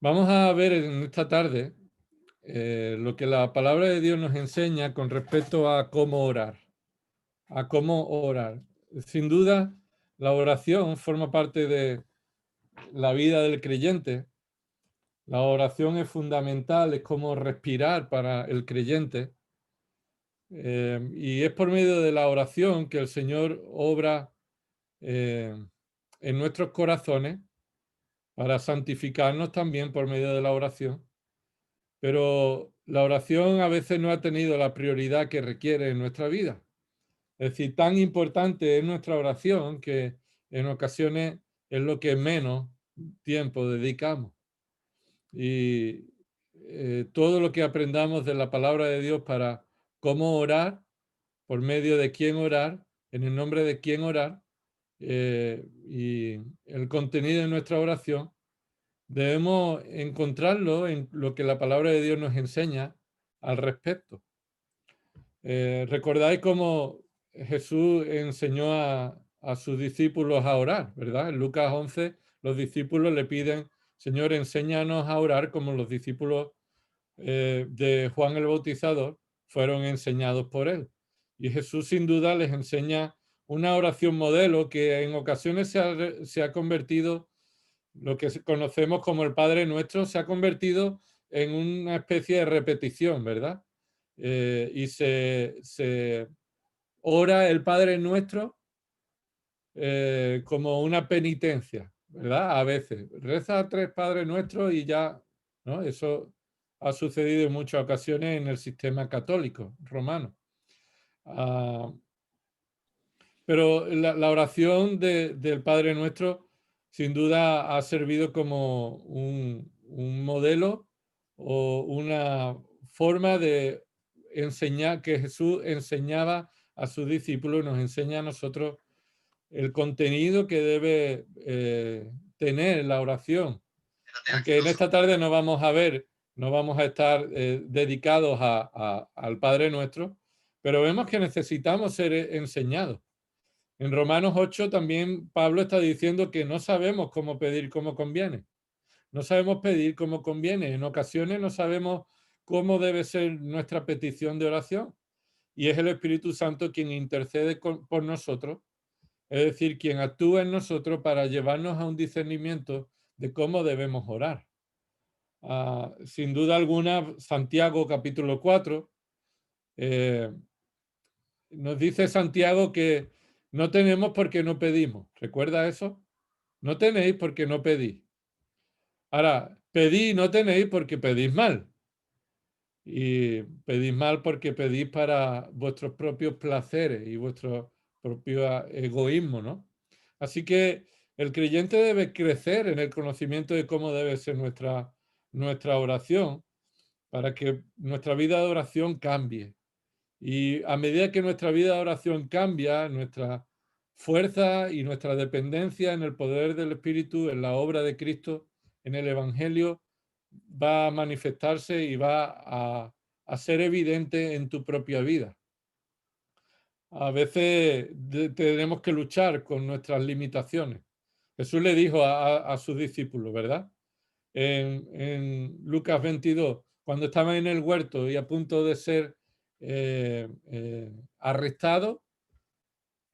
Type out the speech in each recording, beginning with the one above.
Vamos a ver en esta tarde lo que la palabra de Dios nos enseña con respecto a cómo orar, a cómo orar. Sin duda, la oración forma parte de la vida del creyente. La oración es fundamental, es como respirar para el creyente. Y es por medio de la oración que el Señor obra en nuestros corazones para santificarnos también por medio de la oración. Pero la oración a veces no ha tenido la prioridad que requiere en nuestra vida. Es decir, tan importante es nuestra oración que en ocasiones es lo que menos tiempo dedicamos. Y todo lo que aprendamos de la palabra de Dios para cómo orar, por medio de quién orar, en el nombre de quién orar, y el contenido de nuestra oración, debemos encontrarlo en lo que la palabra de Dios nos enseña al respecto. ¿Recordáis cómo Jesús enseñó a sus discípulos a orar, verdad? En Lucas 11 los discípulos le piden: Señor, enséñanos a orar como los discípulos de Juan el Bautizador fueron enseñados por él. Y Jesús sin duda les enseña una oración modelo que en ocasiones se ha convertido, lo que conocemos como el Padre Nuestro, se ha convertido en una especie de repetición, ¿verdad? Y se ora el Padre Nuestro como una penitencia, ¿verdad? A veces. Reza 3 Padres Nuestros y ya, ¿no? Eso ha sucedido en muchas ocasiones en el sistema católico romano. Pero la oración del Padre Nuestro sin duda ha servido como un modelo o una forma de enseñar, que Jesús enseñaba a sus discípulos y nos enseña a nosotros el contenido que debe tener la oración. Aunque en esta tarde no vamos a ver, no vamos a estar dedicados al Padre Nuestro, pero vemos que necesitamos ser enseñados. En Romanos 8 también Pablo está diciendo que no sabemos cómo pedir como conviene. No sabemos pedir como conviene. En ocasiones no sabemos cómo debe ser nuestra petición de oración. Y es el Espíritu Santo quien intercede por nosotros, es decir, quien actúa en nosotros para llevarnos a un discernimiento de cómo debemos orar. Sin duda alguna, Santiago capítulo 4 nos dice Santiago que no tenemos porque no pedimos. ¿Recuerda eso? No tenéis porque no pedís. Ahora, pedís y no tenéis porque pedís mal. Y pedís mal porque pedís para vuestros propios placeres y vuestro propio egoísmo, ¿no? Así que el creyente debe crecer en el conocimiento de cómo debe ser nuestra oración para que nuestra vida de oración cambie. Y a medida que nuestra vida de oración cambia, nuestra fuerza y nuestra dependencia en el poder del Espíritu, en la obra de Cristo, en el Evangelio, va a manifestarse y va a ser evidente en tu propia vida. A veces tenemos que luchar con nuestras limitaciones. Jesús le dijo a sus discípulos, ¿verdad? En Lucas 22, cuando estaban en el huerto y a punto de ser arrestado,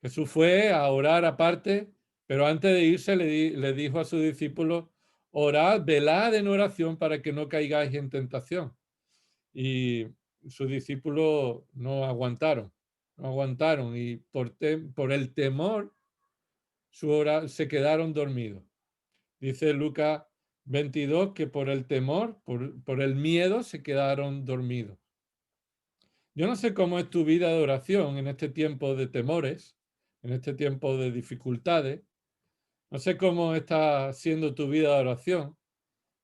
Jesús fue a orar aparte, pero antes de irse le dijo a sus discípulos: orad, velad en oración para que no caigáis en tentación. Y sus discípulos no aguantaron y por el temor se quedaron dormidos. Dice Lucas 22 que por el temor, por el miedo, se quedaron dormidos. Yo no sé cómo es tu vida de oración en este tiempo de temores, en este tiempo de dificultades. No sé cómo está siendo tu vida de oración.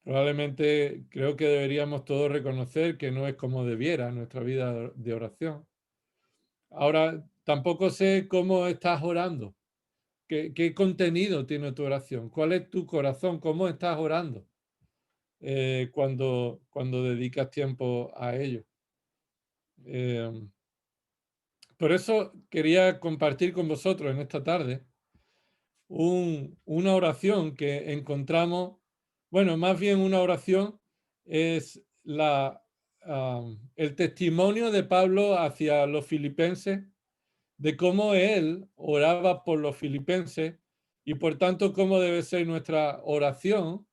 Probablemente creo que deberíamos todos reconocer que no es como debiera nuestra vida de oración. Ahora, tampoco sé cómo estás orando. ¿Qué contenido tiene tu oración? ¿Cuál es tu corazón? ¿Cómo estás orando cuando dedicas tiempo a ello? Por eso quería compartir con vosotros en esta tarde una oración que encontramos, Bueno, más bien una oración es el testimonio de Pablo hacia los filipenses, de cómo él oraba por los filipenses y por tanto cómo debe ser nuestra oración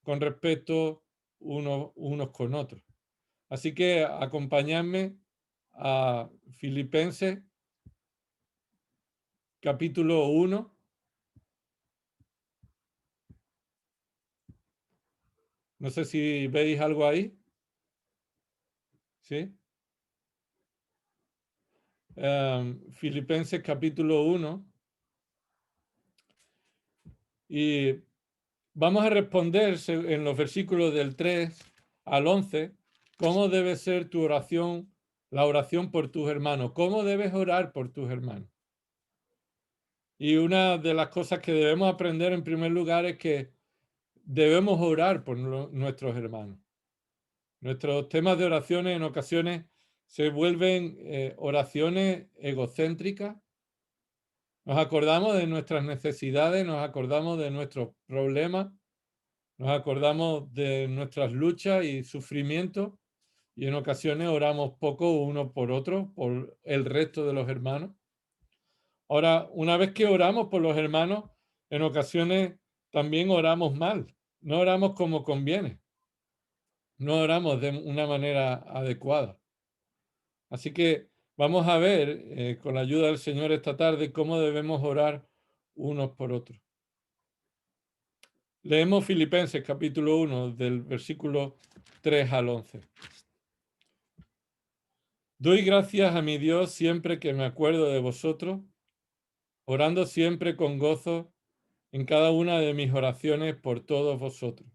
con respecto unos con otros. Así que acompañadme a Filipenses capítulo 1. No sé si veis algo ahí. ¿Sí? Filipenses capítulo 1. Y vamos a responder en los versículos del 3 al 11 cómo debe ser tu oración, la oración por tus hermanos, cómo debes orar por tus hermanos. Y una de las cosas que debemos aprender en primer lugar es que debemos orar por nuestros hermanos. Nuestros temas de oraciones en ocasiones se vuelven oraciones egocéntricas. Nos acordamos de nuestras necesidades, nos acordamos de nuestros problemas, nos acordamos de nuestras luchas y sufrimientos y en ocasiones oramos poco uno por otro, por el resto de los hermanos. Ahora, una vez que oramos por los hermanos, en ocasiones también oramos mal, no oramos como conviene, no oramos de una manera adecuada. Así que vamos a ver, con la ayuda del Señor esta tarde, cómo debemos orar unos por otros. Leemos Filipenses capítulo 1 del versículo 3 al 11. Doy gracias a mi Dios siempre que me acuerdo de vosotros, orando siempre con gozo en cada una de mis oraciones por todos vosotros,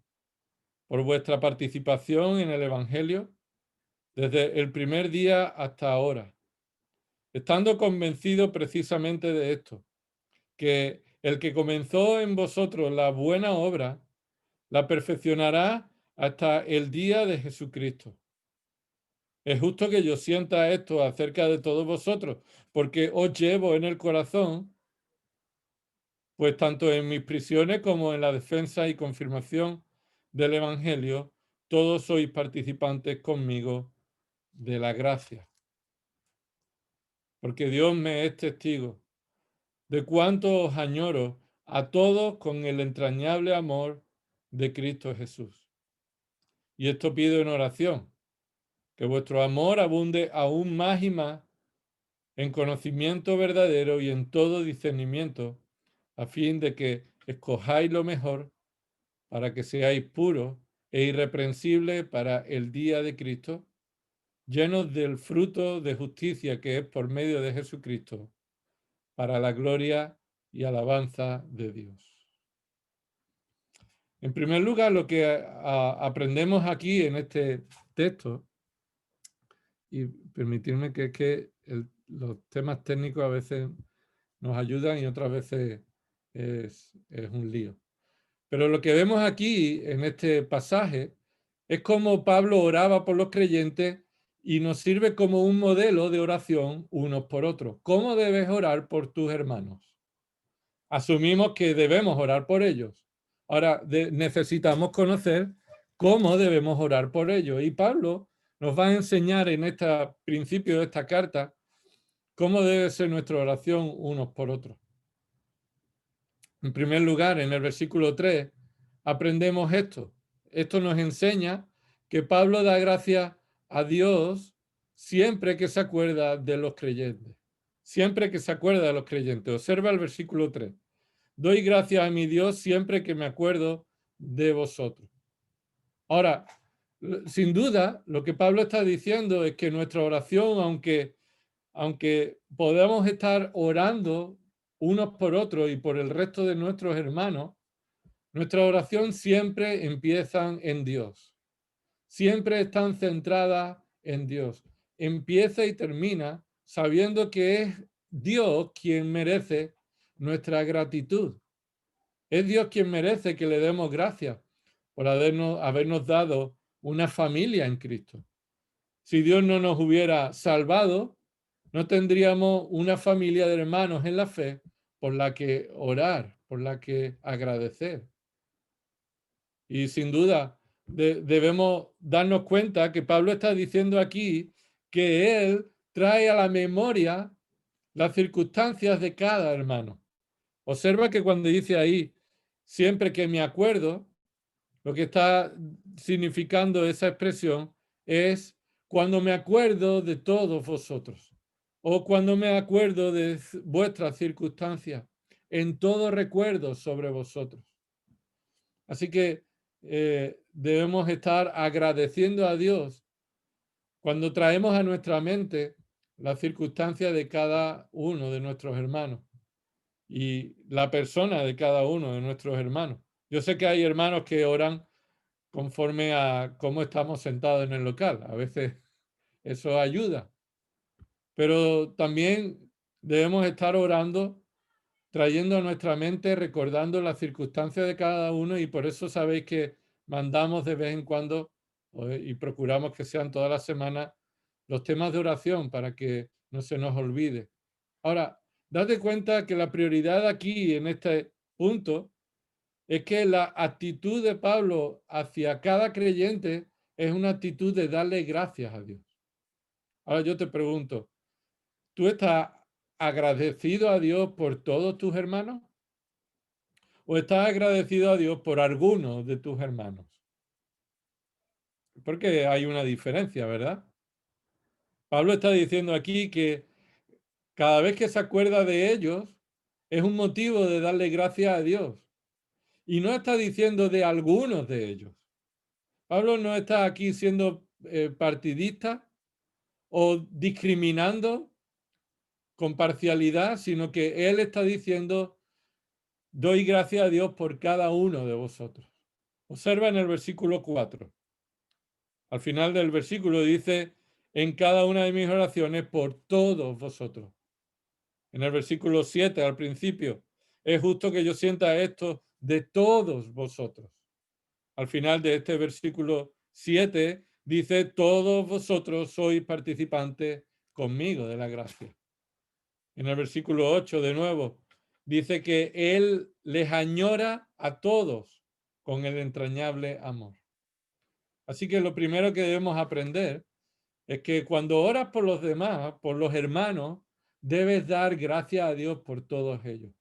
por vuestra participación en el Evangelio desde el primer día hasta ahora, estando convencido precisamente de esto, que el que comenzó en vosotros la buena obra, la perfeccionará hasta el día de Jesucristo. Es justo que yo sienta esto acerca de todos vosotros, porque os llevo en el corazón, pues tanto en mis prisiones como en la defensa y confirmación del Evangelio, todos sois participantes conmigo de la gracia. Porque Dios me es testigo de cuánto os añoro a todos con el entrañable amor de Cristo Jesús. Y esto pido en oración, que vuestro amor abunde aún más y más en conocimiento verdadero y en todo discernimiento, a fin de que escojáis lo mejor para que seáis puros e irreprensibles para el día de Cristo, llenos del fruto de justicia que es por medio de Jesucristo, para la gloria y alabanza de Dios. En primer lugar, lo que aprendemos aquí en este texto, y permitirme que es que los temas técnicos a veces nos ayudan y otras veces es un lío. Pero lo que vemos aquí en este pasaje es cómo Pablo oraba por los creyentes y nos sirve como un modelo de oración unos por otros. ¿Cómo debes orar por tus hermanos? Asumimos que debemos orar por ellos. Ahora necesitamos conocer cómo debemos orar por ellos. Y Pablo nos va a enseñar en este principio de esta carta cómo debe ser nuestra oración unos por otros. En primer lugar, en el versículo 3, aprendemos esto. Esto nos enseña que Pablo da gracias a Dios siempre que se acuerda de los creyentes. Siempre que se acuerda de los creyentes. Observa el versículo 3. Doy gracias a mi Dios siempre que me acuerdo de vosotros. Ahora, sin duda, lo que Pablo está diciendo es que nuestra oración, aunque podamos estar orando unos por otros y por el resto de nuestros hermanos, nuestra oración siempre empiezan en Dios. Siempre están centradas en Dios. Empieza y termina sabiendo que es Dios quien merece nuestra gratitud. Es Dios quien merece que le demos gracias por habernos dado una familia en Cristo. Si Dios no nos hubiera salvado, no tendríamos una familia de hermanos en la fe por la que orar, por la que agradecer. Y sin duda debemos darnos cuenta que Pablo está diciendo aquí que él trae a la memoria las circunstancias de cada hermano. Observa que cuando dice ahí, siempre que me acuerdo, lo que está significando esa expresión es cuando me acuerdo de todos vosotros o cuando me acuerdo de vuestras circunstancias, en todo recuerdo sobre vosotros. Así que debemos estar agradeciendo a Dios cuando traemos a nuestra mente las circunstancias de cada uno de nuestros hermanos y la persona de cada uno de nuestros hermanos. Yo sé que hay hermanos que oran conforme a cómo estamos sentados en el local. A veces eso ayuda. Pero también debemos estar orando, trayendo a nuestra mente, recordando las circunstancias de cada uno, y por eso sabéis que mandamos de vez en cuando y procuramos que sean todas las semanas los temas de oración para que no se nos olvide. Ahora, date cuenta que la prioridad aquí en este punto es que la actitud de Pablo hacia cada creyente es una actitud de darle gracias a Dios. Ahora yo te pregunto, ¿tú estás agradecido a Dios por todos tus hermanos? ¿O estás agradecido a Dios por algunos de tus hermanos? Porque hay una diferencia, ¿verdad? Pablo está diciendo aquí que cada vez que se acuerda de ellos es un motivo de darle gracias a Dios. Y no está diciendo de algunos de ellos. Pablo no está aquí siendo partidista o discriminando con parcialidad, sino que él está diciendo, doy gracias a Dios por cada uno de vosotros. Observa en el versículo 4. Al final del versículo dice, en cada una de mis oraciones por todos vosotros. En el versículo 7, al principio, es justo que yo sienta esto de todos vosotros. Al final de este versículo 7 dice, todos vosotros sois participantes conmigo de la gracia. En el versículo 8 de nuevo dice que Él les añora a todos con el entrañable amor. Así que lo primero que debemos aprender es que cuando oras por los demás, por los hermanos, debes dar gracias a Dios por todos ellos.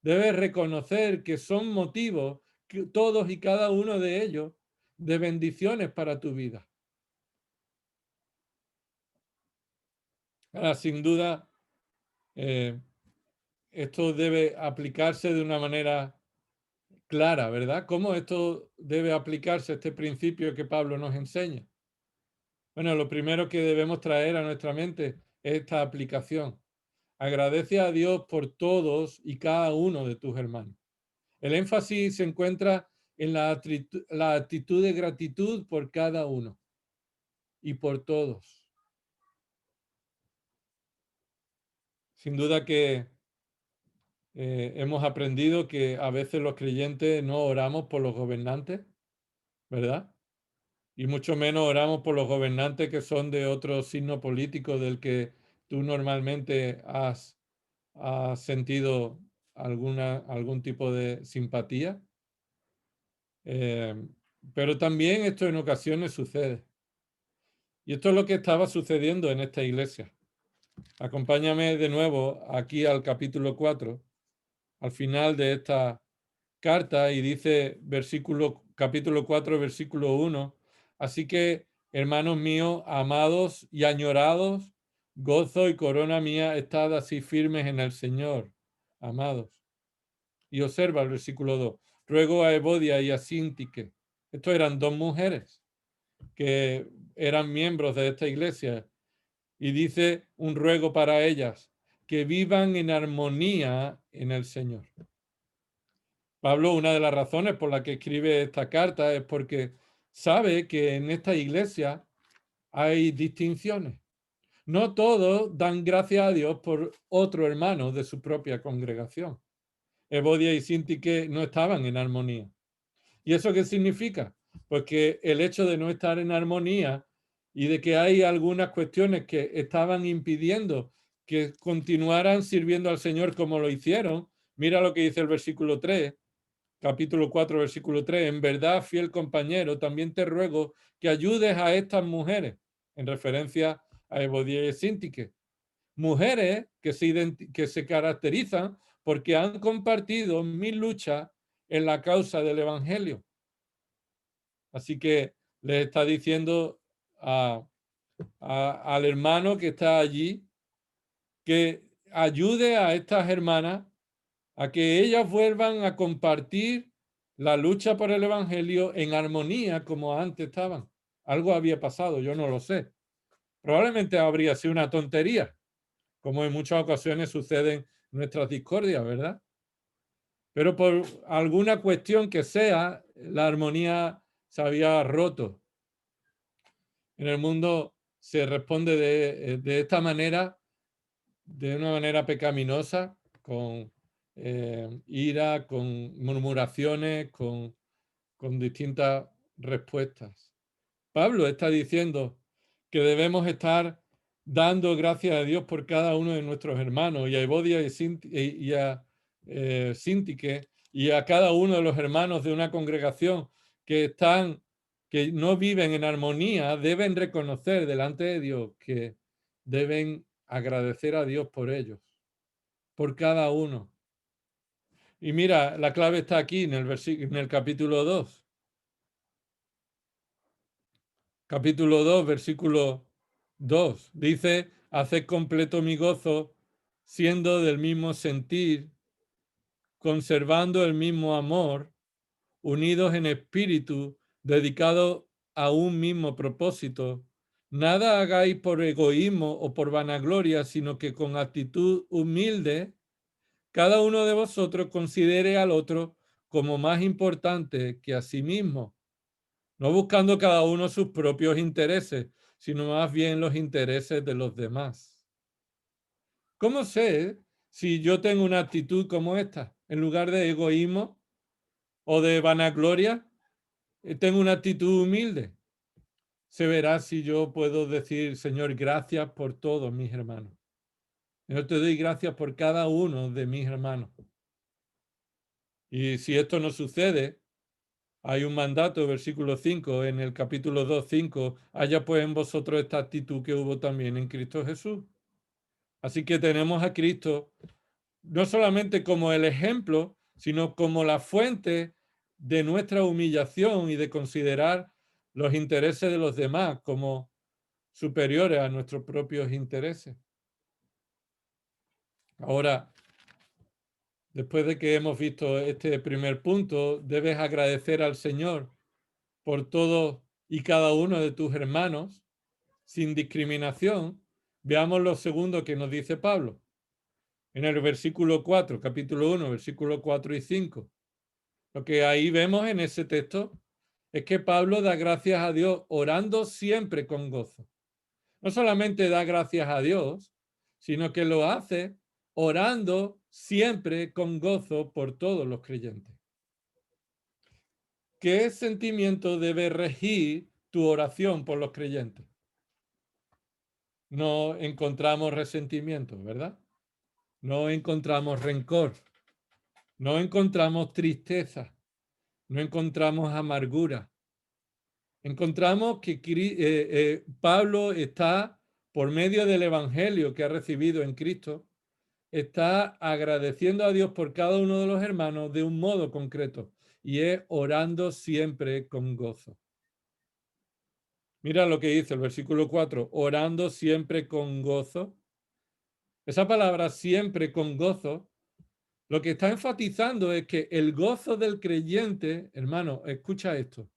Debes reconocer que son motivos, que todos y cada uno de ellos, de bendiciones para tu vida. Ahora, sin duda, esto debe aplicarse de una manera clara, ¿verdad? ¿Cómo esto debe aplicarse, este principio que Pablo nos enseña? Bueno, lo primero que debemos traer a nuestra mente es esta aplicación. Agradece a Dios por todos y cada uno de tus hermanos. El énfasis se encuentra en la actitud de gratitud por cada uno y por todos. Sin duda que hemos aprendido que a veces los creyentes no oramos por los gobernantes, ¿verdad? Y mucho menos oramos por los gobernantes que son de otro signo político del que tú normalmente has sentido algún tipo de simpatía. Pero también esto en ocasiones sucede. Y esto es lo que estaba sucediendo en esta iglesia. Acompáñame de nuevo aquí al capítulo 4, al final de esta carta, y dice capítulo 4, versículo 1. Así que, hermanos míos, amados y añorados, gozo y corona mía, estad así firmes en el Señor, amados. Y observa el versículo 2. Ruego a Evodia y a Síntique. Estos eran dos mujeres que eran miembros de esta iglesia. Y dice un ruego para ellas, que vivan en armonía en el Señor. Pablo, una de las razones por las que escribe esta carta es porque sabe que en esta iglesia hay distinciones. No todos dan gracias a Dios por otro hermano de su propia congregación. Evodia y Síntique no estaban en armonía. ¿Y eso qué significa? Pues que el hecho de no estar en armonía y de que hay algunas cuestiones que estaban impidiendo que continuaran sirviendo al Señor como lo hicieron. Mira lo que dice el versículo 3. capítulo 4, versículo 3, en verdad, fiel compañero, también te ruego que ayudes a estas mujeres, en referencia a Evodia y Síntique. Mujeres que se caracterizan porque han compartido mi lucha en la causa del Evangelio. Así que le está diciendo al hermano que está allí que ayude a estas hermanas a que ellas vuelvan a compartir la lucha por el Evangelio en armonía como antes estaban. Algo había pasado, yo no lo sé. Probablemente habría sido una tontería, como en muchas ocasiones suceden nuestras discordias, ¿verdad? Pero por alguna cuestión que sea, la armonía se había roto. En el mundo se responde de esta manera, de una manera pecaminosa, con ira, con murmuraciones, con distintas respuestas. Pablo está diciendo que debemos estar dando gracias a Dios por cada uno de nuestros hermanos, y a Evodia y a Síntique, y a cada uno de los hermanos de una congregación que no viven en armonía, deben reconocer delante de Dios que deben agradecer a Dios por ellos, por cada uno. Y mira, la clave está aquí en el capítulo 2. Capítulo 2, versículo 2. Dice, haced completo mi gozo, siendo del mismo sentir, conservando el mismo amor, unidos en espíritu, dedicados a un mismo propósito. Nada hagáis por egoísmo o por vanagloria, sino que con actitud humilde, cada uno de vosotros considere al otro como más importante que a sí mismo, no buscando cada uno sus propios intereses, sino más bien los intereses de los demás. ¿Cómo sé si yo tengo una actitud como esta? En lugar de egoísmo o de vanagloria, tengo una actitud humilde. Se verá si yo puedo decir, Señor, gracias por todos mis hermanos. Yo te doy gracias por cada uno de mis hermanos. Y si esto no sucede, hay un mandato, versículo 5, en el capítulo 2, 5, haya pues en vosotros esta actitud que hubo también en Cristo Jesús. Así que tenemos a Cristo no solamente como el ejemplo, sino como la fuente de nuestra humillación y de considerar los intereses de los demás como superiores a nuestros propios intereses. Ahora, después de que hemos visto este primer punto, debes agradecer al Señor por todo y cada uno de tus hermanos, sin discriminación. Veamos lo segundo que nos dice Pablo. En el versículo 4, capítulo 1, versículo 4 y 5. Lo que ahí vemos en ese texto es que Pablo da gracias a Dios orando siempre con gozo. No solamente da gracias a Dios, sino que lo hace orando siempre con gozo por todos los creyentes. ¿Qué sentimiento debe regir tu oración por los creyentes? No encontramos resentimiento, ¿verdad? No encontramos rencor, no encontramos tristeza, no encontramos amargura. Encontramos que Pablo está, por medio del Evangelio que ha recibido en Cristo, está agradeciendo a Dios por cada uno de los hermanos de un modo concreto, y es orando siempre con gozo. Mira lo que dice el versículo 4, orando siempre con gozo. Esa palabra siempre con gozo, lo que está enfatizando es que el gozo del creyente, hermano, escucha esto,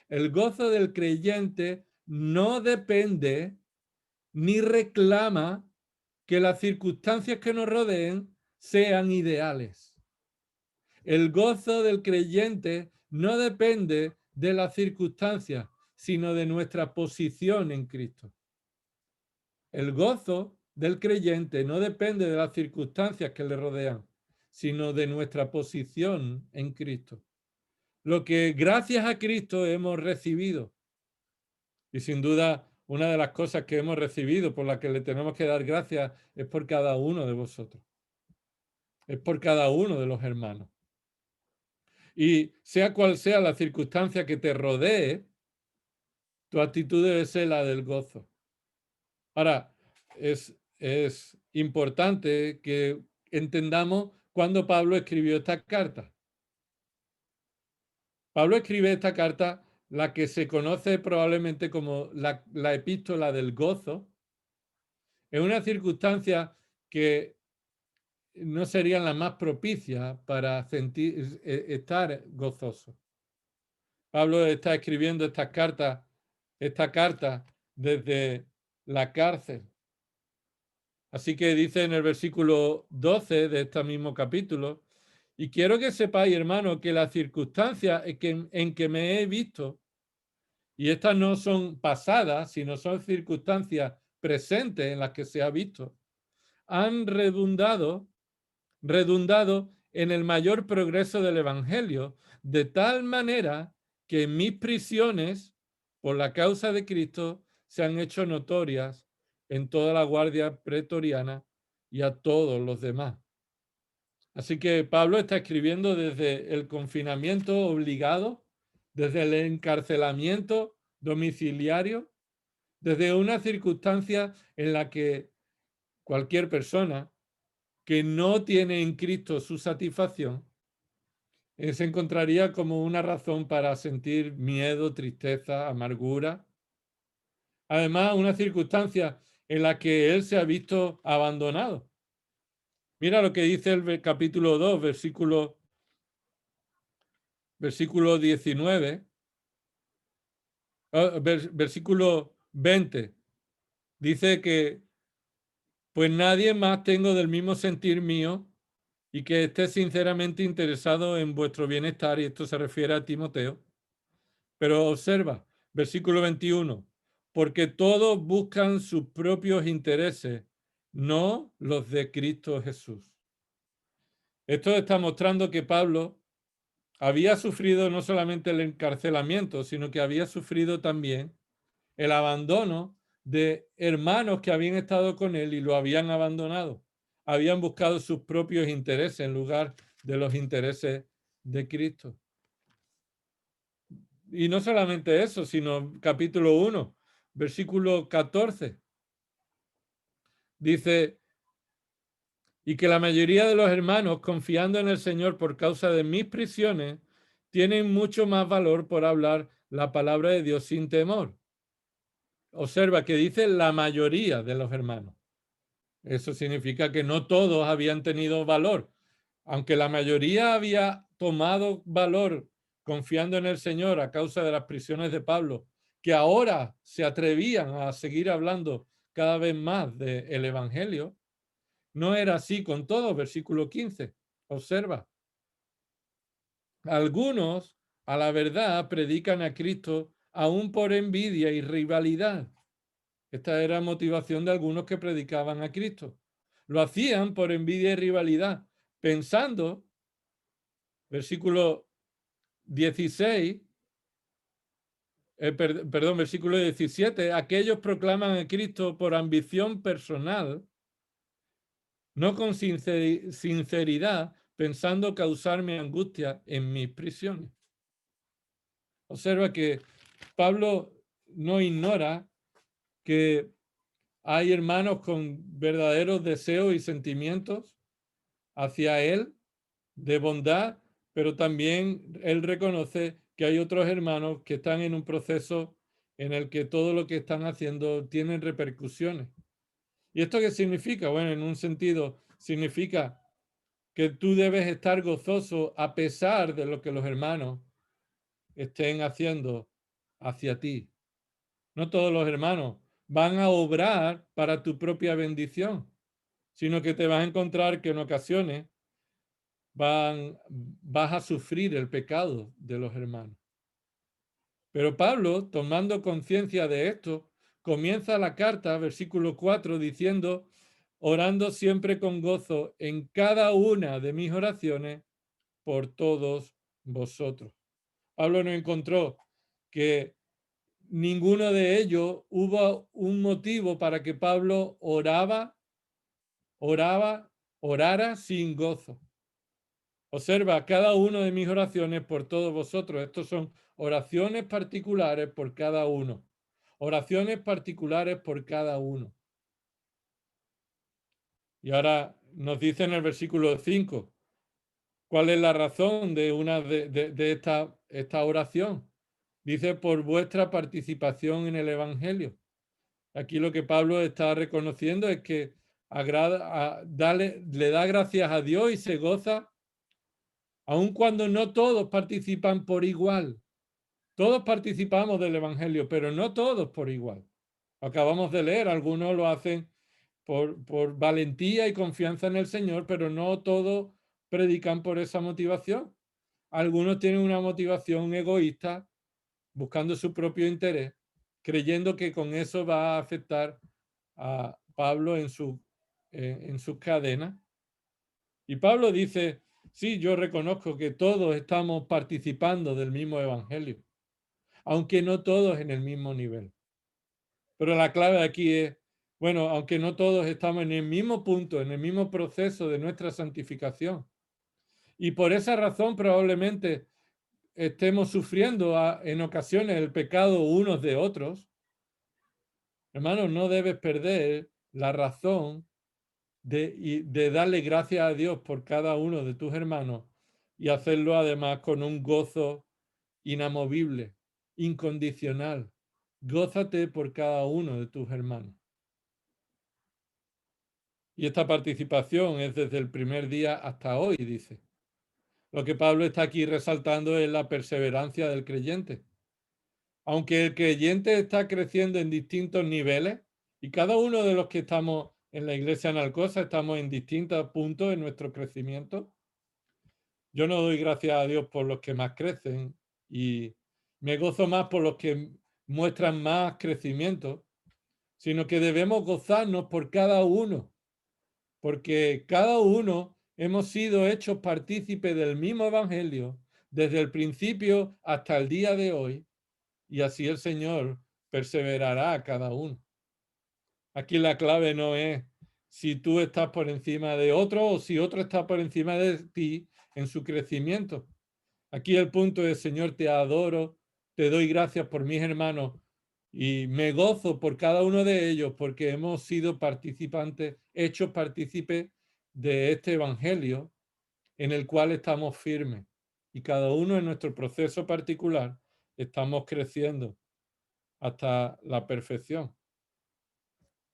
el gozo del creyente no depende ni reclama que las circunstancias que nos rodeen sean ideales. El gozo del creyente no depende de las circunstancias, sino de nuestra posición en Cristo. El gozo del creyente no depende de las circunstancias que le rodean, sino de nuestra posición en Cristo. Lo que gracias a Cristo hemos recibido. Y sin duda, una de las cosas que hemos recibido por la que le tenemos que dar gracias es por cada uno de vosotros. Es por cada uno de los hermanos. Y sea cual sea la circunstancia que te rodee, tu actitud debe ser la del gozo. Ahora, es importante que entendamos cuándo Pablo escribió esta carta. Pablo escribe esta carta, la que se conoce probablemente como la epístola del gozo, en una circunstancia que no serían las más propicias para estar gozoso. Pablo está escribiendo esta carta desde la cárcel. Así que dice en el versículo 12 de este mismo capítulo, y quiero que sepáis, hermano, que las circunstancias en que me he visto, y estas no son pasadas, sino son circunstancias presentes en las que se ha visto, han redundado en el mayor progreso del Evangelio, de tal manera que mis prisiones por la causa de Cristo se han hecho notorias en toda la guardia pretoriana y a todos los demás. Así que Pablo está escribiendo desde el confinamiento obligado, desde el encarcelamiento domiciliario, desde una circunstancia en la que cualquier persona que no tiene en Cristo su satisfacción se encontraría como una razón para sentir miedo, tristeza, amargura. Además, una circunstancia en la que él se ha visto abandonado. Mira lo que dice el capítulo 2, versículo 19, versículo 20. Dice que, pues nadie más tengo del mismo sentir mío y que esté sinceramente interesado en vuestro bienestar, y esto se refiere a Timoteo. Pero observa, versículo 21, porque todos buscan sus propios intereses, no los de Cristo Jesús. Esto está mostrando que Pablo había sufrido no solamente el encarcelamiento, sino que había sufrido también el abandono de hermanos que habían estado con él y lo habían abandonado. Habían buscado sus propios intereses en lugar de los intereses de Cristo. Y no solamente eso, sino capítulo 1, versículo 14. Dice, y que la mayoría de los hermanos, confiando en el Señor por causa de mis prisiones, tienen mucho más valor por hablar la palabra de Dios sin temor. Observa que dice la mayoría de los hermanos. Eso significa que no todos habían tenido valor. Aunque la mayoría había tomado valor confiando en el Señor a causa de las prisiones de Pablo, que ahora se atrevían a seguir hablando cada vez más del Evangelio, no era así con todos. Versículo 15. Observa. Algunos, a la verdad, predican a Cristo aún por envidia y rivalidad. Esta era motivación de algunos que predicaban a Cristo. Lo hacían por envidia y rivalidad, pensando, versículo 16, versículo 17, aquellos proclaman a Cristo por ambición personal, no con sinceridad, pensando causarme angustia en mis prisiones. Observa que Pablo no ignora que hay hermanos con verdaderos deseos y sentimientos hacia él de bondad, pero también él reconoce que hay otros hermanos que están en un proceso en el que todo lo que están haciendo tiene repercusiones. ¿Y esto qué significa? Bueno, en un sentido significa que tú debes estar gozoso a pesar de lo que los hermanos estén haciendo hacia ti. No todos los hermanos van a obrar para tu propia bendición, sino que te vas a encontrar que en ocasiones vas a sufrir el pecado de los hermanos. Pero Pablo, tomando conciencia de esto, comienza la carta, versículo 4, diciendo, orando siempre con gozo en cada una de mis oraciones por todos vosotros. Pablo no encontró que ninguno de ellos hubo un motivo para que Pablo orara sin gozo. Observa cada una de mis oraciones por todos vosotros. Estos son oraciones particulares por cada uno. Oraciones particulares por cada uno. Y ahora nos dice en el versículo 5, ¿cuál es la razón de una de esta oración? Dice, por vuestra participación en el Evangelio. Aquí lo que Pablo está reconociendo es que le da gracias a Dios y se goza, aun cuando no todos participan por igual. Todos participamos del Evangelio, pero no todos por igual. Acabamos de leer, algunos lo hacen por valentía y confianza en el Señor, pero no todos predican por esa motivación. Algunos tienen una motivación egoísta, buscando su propio interés, creyendo que con eso va a afectar a Pablo en sus cadenas. Y Pablo dice, sí, yo reconozco que todos estamos participando del mismo evangelio, aunque no todos en el mismo nivel. Pero la clave aquí es, bueno, aunque no todos estamos en el mismo punto, en el mismo proceso de nuestra santificación. Y por esa razón probablemente estemos sufriendo en ocasiones el pecado unos de otros. Hermanos, no debes perder la razón de darle gracias a Dios por cada uno de tus hermanos y hacerlo además con un gozo inamovible, incondicional. Gózate por cada uno de tus hermanos. Y esta participación es desde el primer día hasta hoy, dice. Lo que Pablo está aquí resaltando es la perseverancia del creyente. Aunque el creyente está creciendo en distintos niveles, y cada uno de los que estamos en la iglesia en Alcosa estamos en distintos puntos en nuestro crecimiento. Yo no doy gracias a Dios por los que más crecen y me gozo más por los que muestran más crecimiento, sino que debemos gozarnos por cada uno, porque cada uno hemos sido hechos partícipes del mismo evangelio desde el principio hasta el día de hoy, y así el Señor perseverará a cada uno. Aquí la clave no es si tú estás por encima de otro o si otro está por encima de ti en su crecimiento. Aquí el punto es, Señor, te adoro, te doy gracias por mis hermanos y me gozo por cada uno de ellos porque hemos sido participantes, hechos partícipes de este evangelio en el cual estamos firmes. Y cada uno en nuestro proceso particular estamos creciendo hasta la perfección.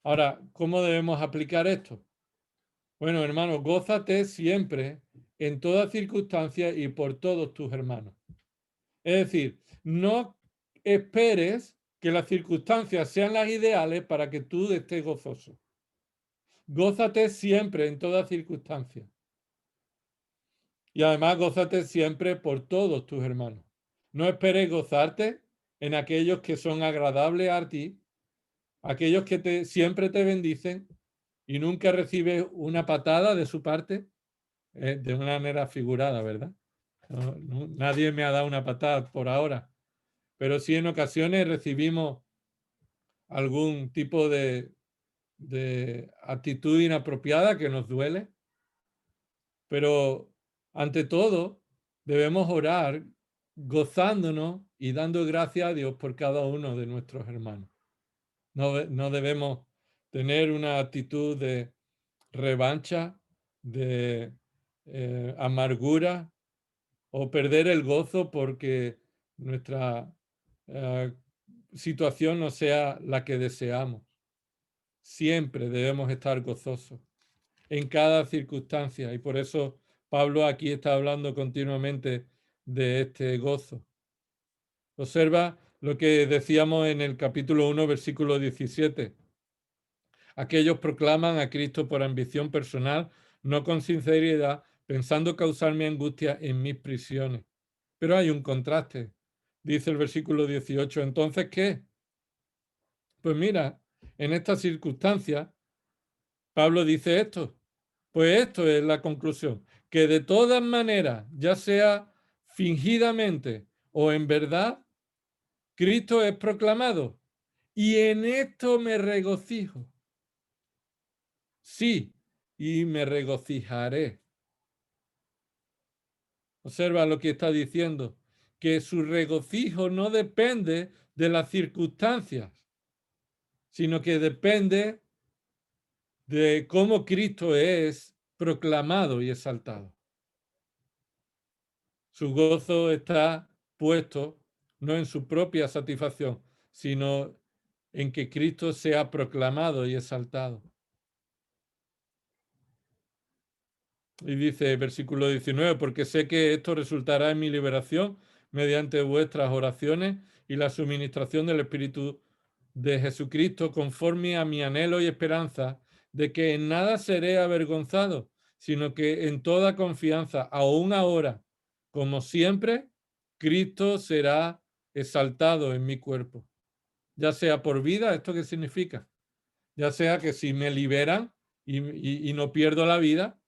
Ahora, ¿cómo debemos aplicar esto? Bueno, hermanos, gózate siempre, en toda circunstancia y por todos tus hermanos. Es decir, no esperes que las circunstancias sean las ideales para que tú estés gozoso. Gózate siempre, en toda circunstancia. Y además, gózate siempre por todos tus hermanos. No esperes gozarte en aquellos que son agradables a ti, aquellos que siempre te bendicen y nunca recibes una patada de su parte, de una manera figurada, ¿verdad? Nadie me ha dado una patada por ahora, pero sí en ocasiones recibimos algún tipo de actitud inapropiada que nos duele, pero ante todo debemos orar gozándonos y dando gracias a Dios por cada uno de nuestros hermanos. No debemos tener una actitud de revancha, de amargura o perder el gozo porque nuestra situación no sea la que deseamos. Siempre debemos estar gozosos en cada circunstancia y por eso Pablo aquí está hablando continuamente de este gozo. Observa lo que decíamos en el capítulo 1, versículo 17. Aquellos proclaman a Cristo por ambición personal, no con sinceridad, pensando causarme angustia en mis prisiones. Pero hay un contraste. Dice el versículo 18, ¿entonces qué? Pues mira, en esta circunstancia, Pablo dice esto. Pues esto es la conclusión, que de todas maneras, ya sea fingidamente o en verdad, Cristo es proclamado. Y en esto me regocijo. Sí, y me regocijaré. Observa lo que está diciendo, que su regocijo no depende de las circunstancias, sino que depende de cómo Cristo es proclamado y exaltado. Su gozo está puesto no en su propia satisfacción, sino en que Cristo sea proclamado y exaltado. Y dice, versículo 19, porque sé que esto resultará en mi liberación mediante vuestras oraciones y la suministración del Espíritu de Jesucristo, conforme a mi anhelo y esperanza de que en nada seré avergonzado, sino que en toda confianza, aún ahora, como siempre, Cristo será exaltado en mi cuerpo. Ya sea por vida, ¿esto qué significa? Ya sea que si me liberan y no pierdo la vida,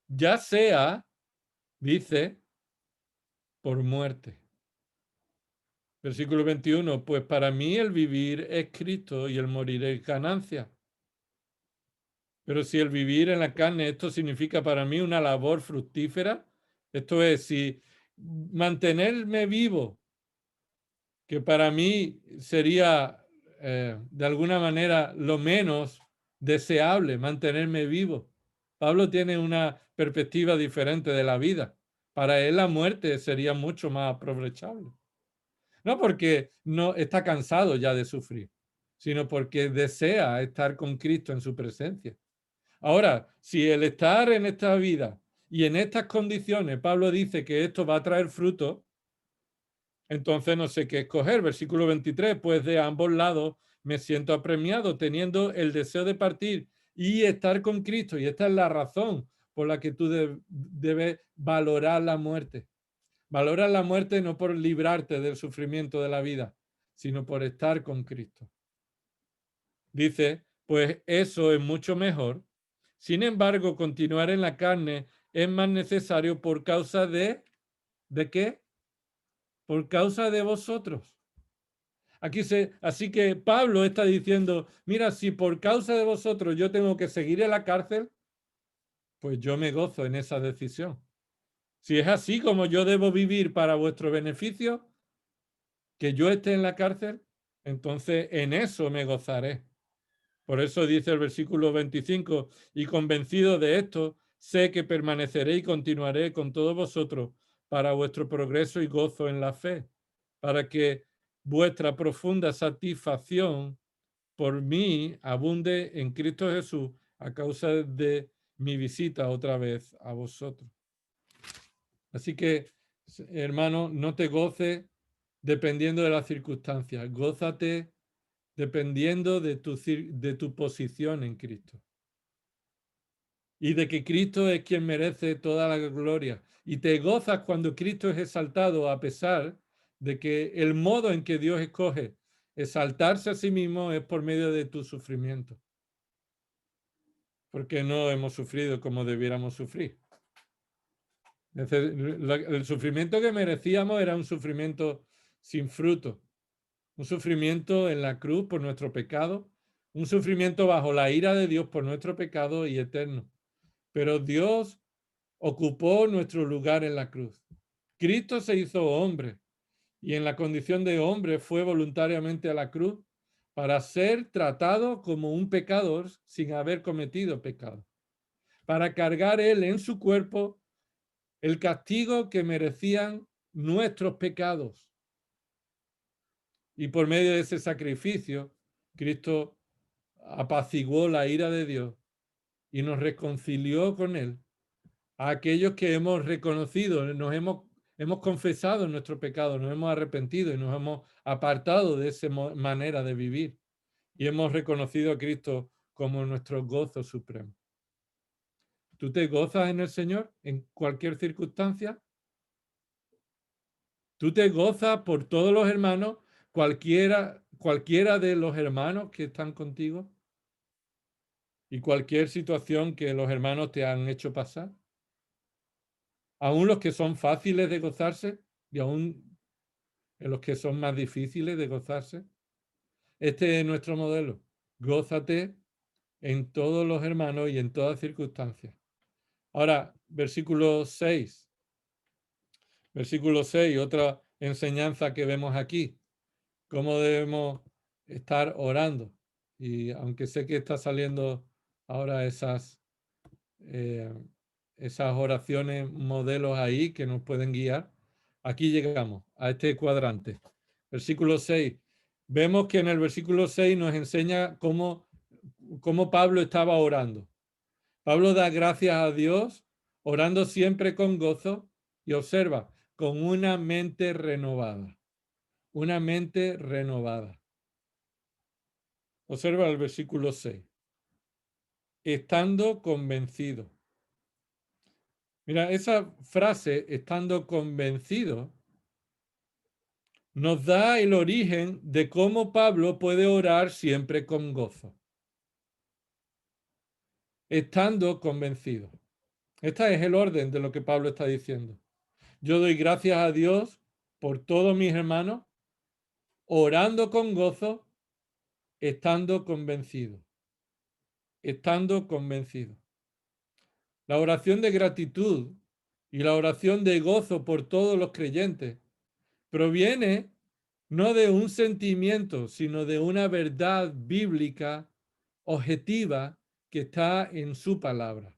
ya sea, dice, por muerte. Versículo 21, pues para mí el vivir es Cristo y el morir es ganancia. Pero si el vivir en la carne, esto significa para mí una labor fructífera, esto es, si mantenerme vivo, que para mí sería de alguna manera lo menos deseable, mantenerme vivo. Pablo tiene una perspectiva diferente de la vida. Para él la muerte sería mucho más aprovechable. No porque no está cansado ya de sufrir, sino porque desea estar con Cristo en su presencia. Ahora, si el estar en esta vida y en estas condiciones, Pablo dice que esto va a traer fruto, entonces no sé qué escoger. Versículo 23, pues de ambos lados me siento apremiado, teniendo el deseo de partir y estar con Cristo. Y esta es la razón por la que tú debes valorar la muerte. Valorar la muerte no por librarte del sufrimiento de la vida, sino por estar con Cristo. Dice, pues eso es mucho mejor. Sin embargo, continuar en la carne es más necesario por causa ¿de qué? Por causa de vosotros. Así que Pablo está diciendo, mira, si por causa de vosotros yo tengo que seguir en la cárcel, pues yo me gozo en esa decisión. Si es así como yo debo vivir para vuestro beneficio, que yo esté en la cárcel, entonces en eso me gozaré. Por eso dice el versículo 25, y convencido de esto, sé que permaneceré y continuaré con todos vosotros para vuestro progreso y gozo en la fe, para que vuestra profunda satisfacción por mí abunde en Cristo Jesús a causa de mi visita otra vez a vosotros. Así que, hermano, no te goces dependiendo de las circunstancias, gózate dependiendo de tu posición en Cristo. Y de que Cristo es quien merece toda la gloria. Y te gozas cuando Cristo es exaltado, a pesar de que el modo en que Dios escoge exaltarse a sí mismo es por medio de tu sufrimiento. Porque no hemos sufrido como debiéramos sufrir. El sufrimiento que merecíamos era un sufrimiento sin fruto, un sufrimiento en la cruz por nuestro pecado, un sufrimiento bajo la ira de Dios por nuestro pecado y eterno. Pero Dios ocupó nuestro lugar en la cruz. Cristo se hizo hombre y en la condición de hombre fue voluntariamente a la cruz para ser tratado como un pecador sin haber cometido pecado, para cargar él en su cuerpo el castigo que merecían nuestros pecados. Y por medio de ese sacrificio, Cristo apaciguó la ira de Dios y nos reconcilió con él. A aquellos que hemos reconocido, hemos confesado nuestro pecado, nos hemos arrepentido y nos hemos apartado de esa manera de vivir. Y hemos reconocido a Cristo como nuestro gozo supremo. ¿Tú te gozas en el Señor en cualquier circunstancia? ¿Tú te gozas por todos los hermanos, cualquiera de los hermanos que están contigo? Y cualquier situación que los hermanos te han hecho pasar. Aún los que son fáciles de gozarse y aún en los que son más difíciles de gozarse. Este es nuestro modelo. Gózate en todos los hermanos y en todas circunstancias. Ahora, versículo 6. Versículo 6, otra enseñanza que vemos aquí. Cómo debemos estar orando. Y aunque sé que está saliendo ahora eh, esas oraciones, modelos ahí que nos pueden guiar, aquí llegamos a este cuadrante. Versículo 6. Vemos que en el versículo 6 nos enseña cómo Pablo estaba orando. Pablo da gracias a Dios, orando siempre con gozo y observa, con una mente renovada. Una mente renovada. Observa el versículo 6. Estando convencido. Mira, esa frase, estando convencido, nos da el origen de cómo Pablo puede orar siempre con gozo. Estando convencido. Este es el orden de lo que Pablo está diciendo. Yo doy gracias a Dios por todos mis hermanos, orando con gozo, estando convencido. Estando convencido. La oración de gratitud y la oración de gozo por todos los creyentes proviene no de un sentimiento, sino de una verdad bíblica objetiva que está en su palabra,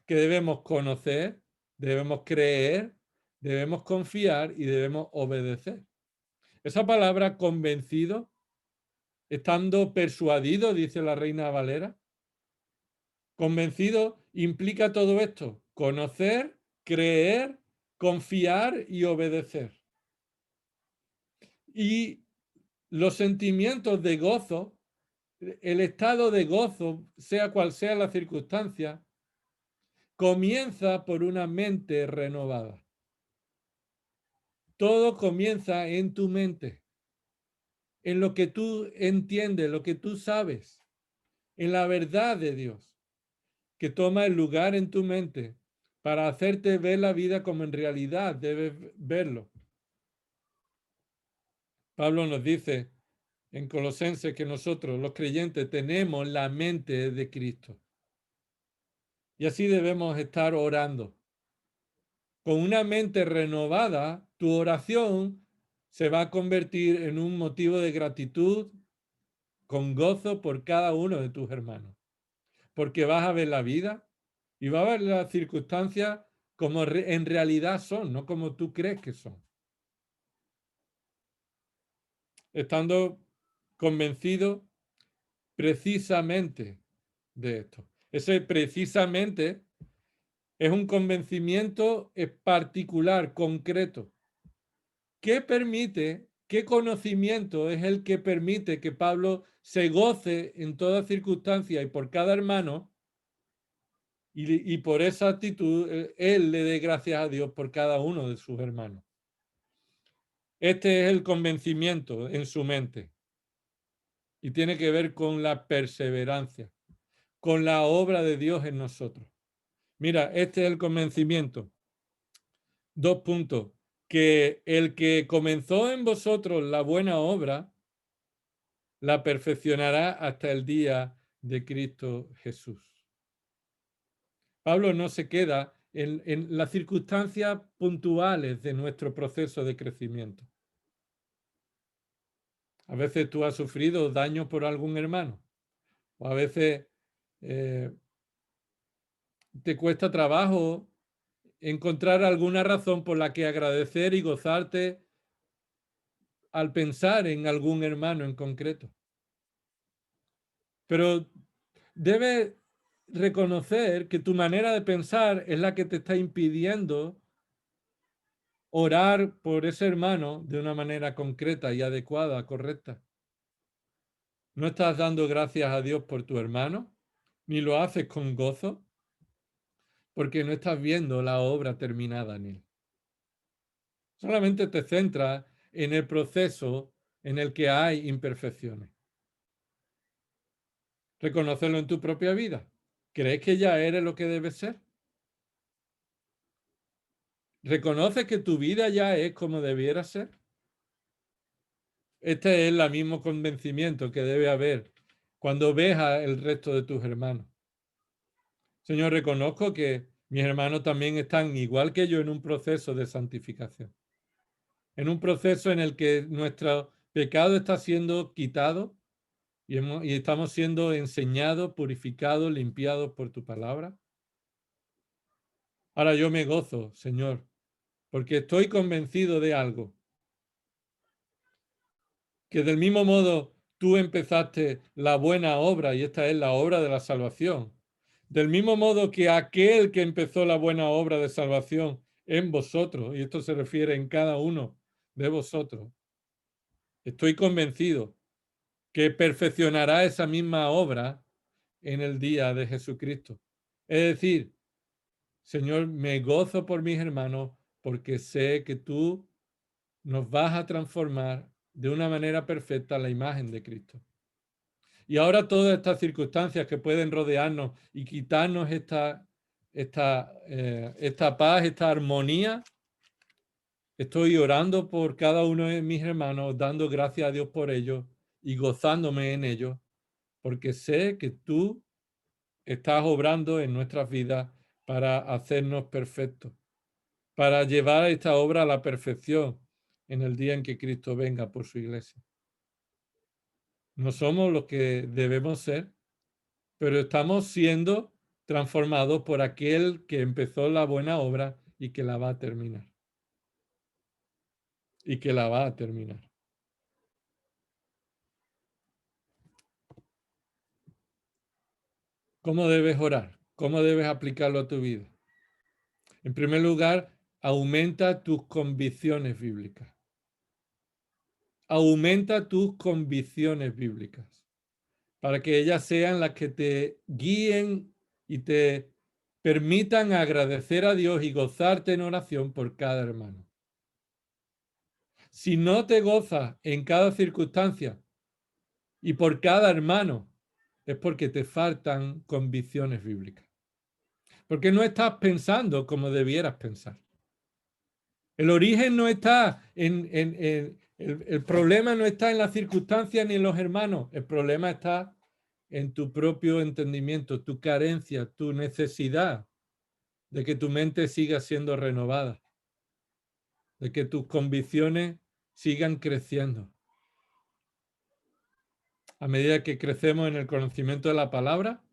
que debemos conocer, debemos creer, debemos confiar y debemos obedecer. Esa palabra convencido, estando persuadido, dice la Reina Valera, convencido implica todo esto: conocer, creer, confiar y obedecer. Y los sentimientos de gozo, el estado de gozo, sea cual sea la circunstancia, comienza por una mente renovada. Todo comienza en tu mente, en lo que tú entiendes, lo que tú sabes, en la verdad de Dios, que toma el lugar en tu mente para hacerte ver la vida como en realidad debes verlo. Pablo nos dice en Colosenses que nosotros, los creyentes, tenemos la mente de Cristo. Y así debemos estar orando. Con una mente renovada, tu oración se va a convertir en un motivo de gratitud, con gozo por cada uno de tus hermanos. Porque vas a ver la vida y vas a ver las circunstancias como en realidad son, no como tú crees que son. Estando convencido precisamente de esto. Ese precisamente es un convencimiento particular, concreto. ¿Qué conocimiento es el que permite que Pablo se goce en toda circunstancia y por cada hermano? Y por esa actitud, él le dé gracias a Dios por cada uno de sus hermanos. Este es el convencimiento en su mente. Y tiene que ver con la perseverancia, con la obra de Dios en nosotros. Mira, este es el convencimiento. 2 puntos. Que el que comenzó en vosotros la buena obra, la perfeccionará hasta el día de Cristo Jesús. Pablo no se queda en las circunstancias puntuales de nuestro proceso de crecimiento. A veces tú has sufrido daño por algún hermano, o a veces te cuesta trabajo encontrar alguna razón por la que agradecer y gozarte al pensar en algún hermano en concreto. Pero debes reconocer que tu manera de pensar es la que te está impidiendo orar por ese hermano de una manera concreta y adecuada, correcta. No estás dando gracias a Dios por tu hermano, ni lo haces con gozo, porque no estás viendo la obra terminada en él. Solamente te centras en el proceso en el que hay imperfecciones. Reconocerlo en tu propia vida. ¿Crees que ya eres lo que debes ser? ¿Reconoces que tu vida ya es como debiera ser? Este es el mismo convencimiento que debe haber cuando ves al resto de tus hermanos. Señor, reconozco que mis hermanos también están, igual que yo, en un proceso de santificación. En un proceso en el que nuestro pecado está siendo quitado y estamos siendo enseñados, purificados, limpiados por tu palabra. Ahora yo me gozo, Señor, porque estoy convencido de algo, que del mismo modo tú empezaste la buena obra, y esta es la obra de la salvación, del mismo modo que aquel que empezó la buena obra de salvación en vosotros, y esto se refiere en cada uno de vosotros, estoy convencido que perfeccionará esa misma obra en el día de Jesucristo. Es decir, Señor, me gozo por mis hermanos porque sé que tú nos vas a transformar de una manera perfecta a la imagen de Cristo. Y ahora todas estas circunstancias que pueden rodearnos y quitarnos esta paz, esta armonía, estoy orando por cada uno de mis hermanos, dando gracias a Dios por ellos y gozándome en ellos, porque sé que tú estás obrando en nuestras vidas para hacernos perfectos, para llevar esta obra a la perfección en el día en que Cristo venga por su iglesia. No somos los que debemos ser, pero estamos siendo transformados por aquel que empezó la buena obra y que la va a terminar. Y que la va a terminar. ¿Cómo debes orar? ¿Cómo debes aplicarlo a tu vida? En primer lugar, aumenta tus convicciones bíblicas. Aumenta tus convicciones bíblicas para que ellas sean las que te guíen y te permitan agradecer a Dios y gozarte en oración por cada hermano. Si no te gozas en cada circunstancia y por cada hermano, es porque te faltan convicciones bíblicas. Porque no estás pensando como debieras pensar. El origen no está el problema no está en las circunstancias ni en los hermanos. El problema está en tu propio entendimiento, tu carencia, tu necesidad de que tu mente siga siendo renovada, de que tus convicciones sigan creciendo. A medida que crecemos en el conocimiento de la palabra,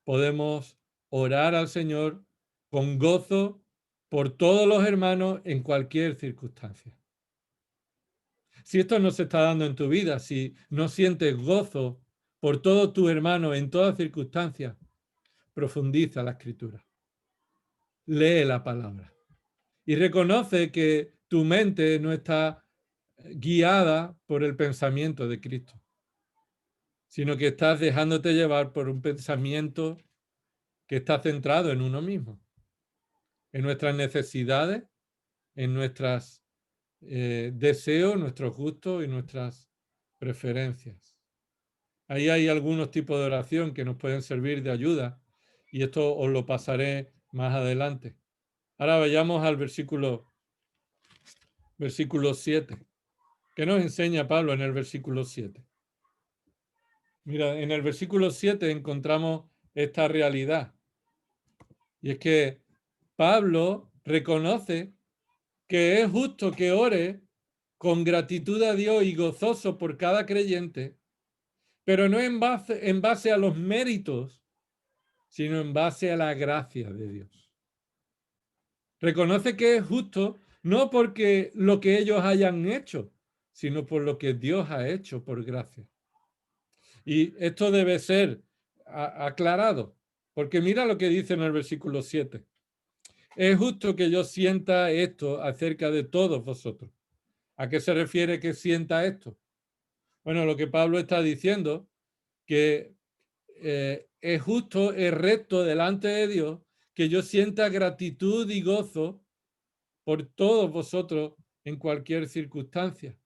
podemos orar al Señor con gozo por todos los hermanos en cualquier circunstancia. Si esto no se está dando en tu vida, si no sientes gozo por todos tus hermanos en todas circunstancias, profundiza la escritura. Lee la palabra y reconoce que tu mente no está guiada por el pensamiento de Cristo, sino que estás dejándote llevar por un pensamiento que está centrado en uno mismo, en nuestras necesidades, en nuestros deseos, nuestros gustos y nuestras preferencias. Ahí hay algunos tipos de oración que nos pueden servir de ayuda y esto os lo pasaré más adelante. Ahora vayamos al versículo 7. ¿Qué nos enseña Pablo en el versículo 7? Mira, en el versículo 7 encontramos esta realidad. Y es que Pablo reconoce que es justo que ore con gratitud a Dios y gozoso por cada creyente, pero no en base a los méritos, sino en base a la gracia de Dios. Reconoce que es justo no porque lo que ellos hayan hecho, sino por lo que Dios ha hecho por gracia. Y esto debe ser aclarado, porque mira lo que dice en el versículo 7. Es justo que yo sienta esto acerca de todos vosotros. ¿A qué se refiere que sienta esto? Bueno, lo que Pablo está diciendo, que es justo, es recto delante de Dios, que yo sienta gratitud y gozo por todos vosotros en cualquier circunstancia.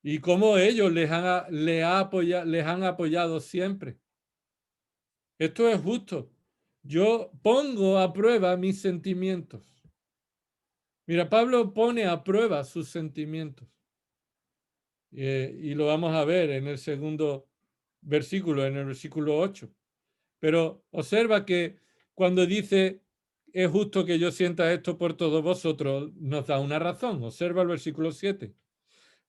Y cómo ellos les han apoyado siempre. Esto es justo. Yo pongo a prueba mis sentimientos. Mira, Pablo pone a prueba sus sentimientos. Y lo vamos a ver en el segundo versículo, en el versículo 8. Pero observa que cuando dice es justo que yo sienta esto por todos vosotros, nos da una razón. Observa el versículo 7.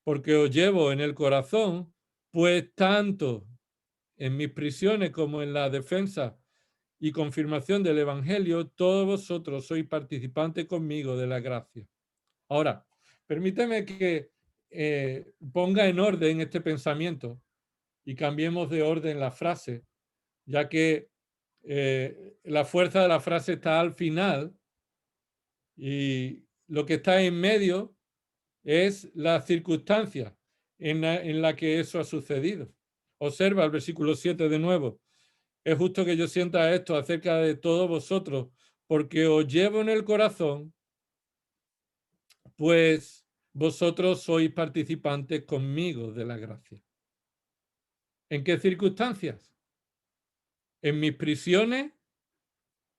Porque os llevo en el corazón, pues tanto en mis prisiones como en la defensa y confirmación del Evangelio, todos vosotros sois participantes conmigo de la gracia. Ahora, permíteme que ponga en orden este pensamiento y cambiemos de orden la frase, ya que la fuerza de la frase está al final y lo que está en medio es la circunstancia en la que eso ha sucedido. Observa el versículo 7 de nuevo. Es justo que yo sienta esto acerca de todos vosotros, porque os llevo en el corazón, pues vosotros sois participantes conmigo de la gracia. ¿En qué circunstancias? En mis prisiones,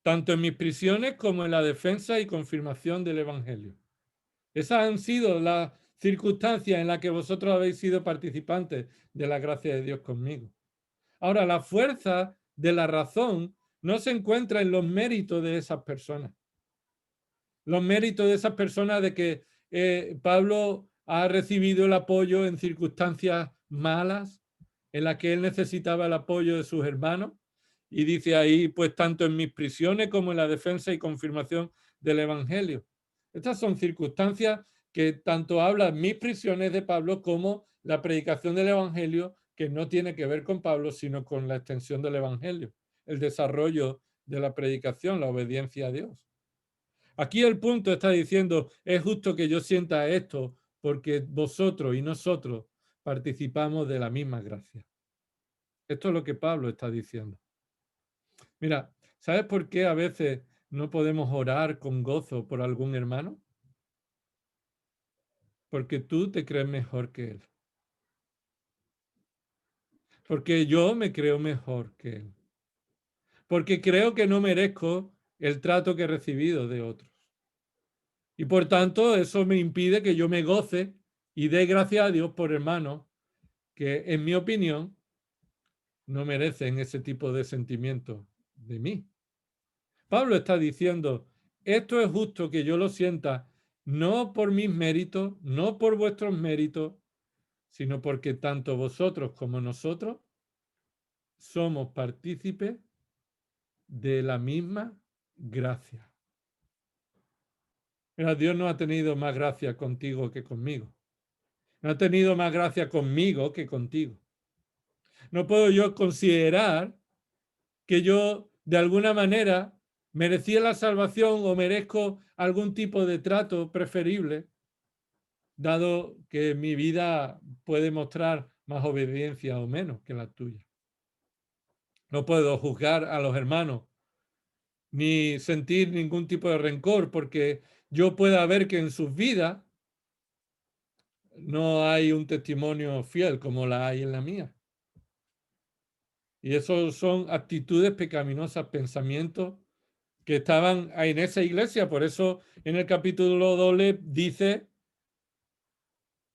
tanto en mis prisiones como en la defensa y confirmación del Evangelio. Esas han sido las circunstancias en las que vosotros habéis sido participantes de la gracia de Dios conmigo. Ahora, la fuerza de la razón no se encuentra en los méritos de esas personas. Los méritos de esas personas de que Pablo ha recibido el apoyo en circunstancias malas, en las que él necesitaba el apoyo de sus hermanos. Y dice ahí, pues tanto en mis prisiones como en la defensa y confirmación del Evangelio. Estas son circunstancias que tanto hablan mis prisiones de Pablo como la predicación del Evangelio, que no tiene que ver con Pablo, sino con la extensión del Evangelio, el desarrollo de la predicación, la obediencia a Dios. Aquí el punto está diciendo, es justo que yo sienta esto porque vosotros y nosotros participamos de la misma gracia. Esto es lo que Pablo está diciendo. Mira, ¿sabes por qué a veces no podemos orar con gozo por algún hermano? Porque tú te crees mejor que él. Porque yo me creo mejor que él. Porque creo que no merezco el trato que he recibido de otros. Y por tanto, eso me impide que yo me goce y dé gracias a Dios por hermanos que, en mi opinión, no merecen ese tipo de sentimientos de mí. Pablo está diciendo, esto es justo que yo lo sienta, no por mis méritos, no por vuestros méritos, sino porque tanto vosotros como nosotros somos partícipes de la misma gracia. Mira, Dios no ha tenido más gracia contigo que conmigo. No ha tenido más gracia conmigo que contigo. No puedo yo considerar que yo de alguna manera merecía la salvación o merezco algún tipo de trato preferible, dado que mi vida puede mostrar más obediencia o menos que la tuya. No puedo juzgar a los hermanos ni sentir ningún tipo de rencor porque yo pueda ver que en sus vidas no hay un testimonio fiel como la hay en la mía. Y eso son actitudes pecaminosas, pensamientos que estaban en esa iglesia. Por eso en el capítulo 2 dice,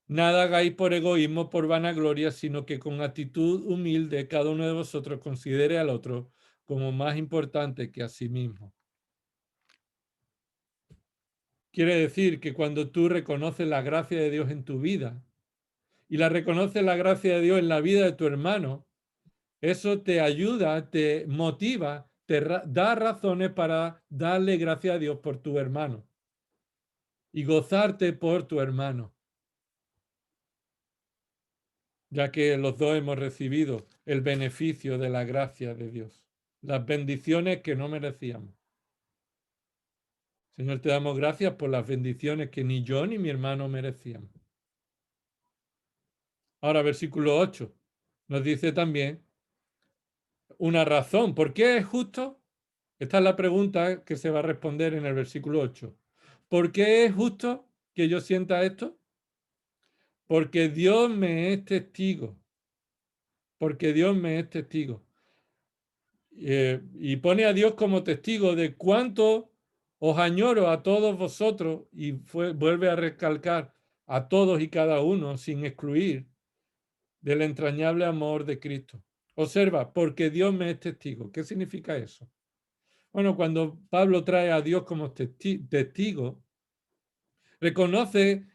nada hagáis por egoísmo, por vanagloria, sino que con actitud humilde cada uno de vosotros considere al otro como más importante que a sí mismo. Quiere decir que cuando tú reconoces la gracia de Dios en tu vida y la reconoces la gracia de Dios en la vida de tu hermano, eso te ayuda, te motiva, te da razones para darle gracias a Dios por tu hermano y gozarte por tu hermano, ya que los dos hemos recibido el beneficio de la gracia de Dios, las bendiciones que no merecíamos. Señor, te damos gracias por las bendiciones que ni yo ni mi hermano merecíamos. Ahora, versículo 8 nos dice también una razón. ¿Por qué es justo? Esta es la pregunta que se va a responder en el versículo 8. ¿Por qué es justo que yo sienta esto? Porque Dios me es testigo. Porque Dios me es testigo. Y pone a Dios como testigo de cuánto os añoro a todos vosotros, y vuelve a recalcar a todos y cada uno, sin excluir, del entrañable amor de Cristo. Observa, porque Dios me es testigo. ¿Qué significa eso? Bueno, cuando Pablo trae a Dios como testigo, reconoce,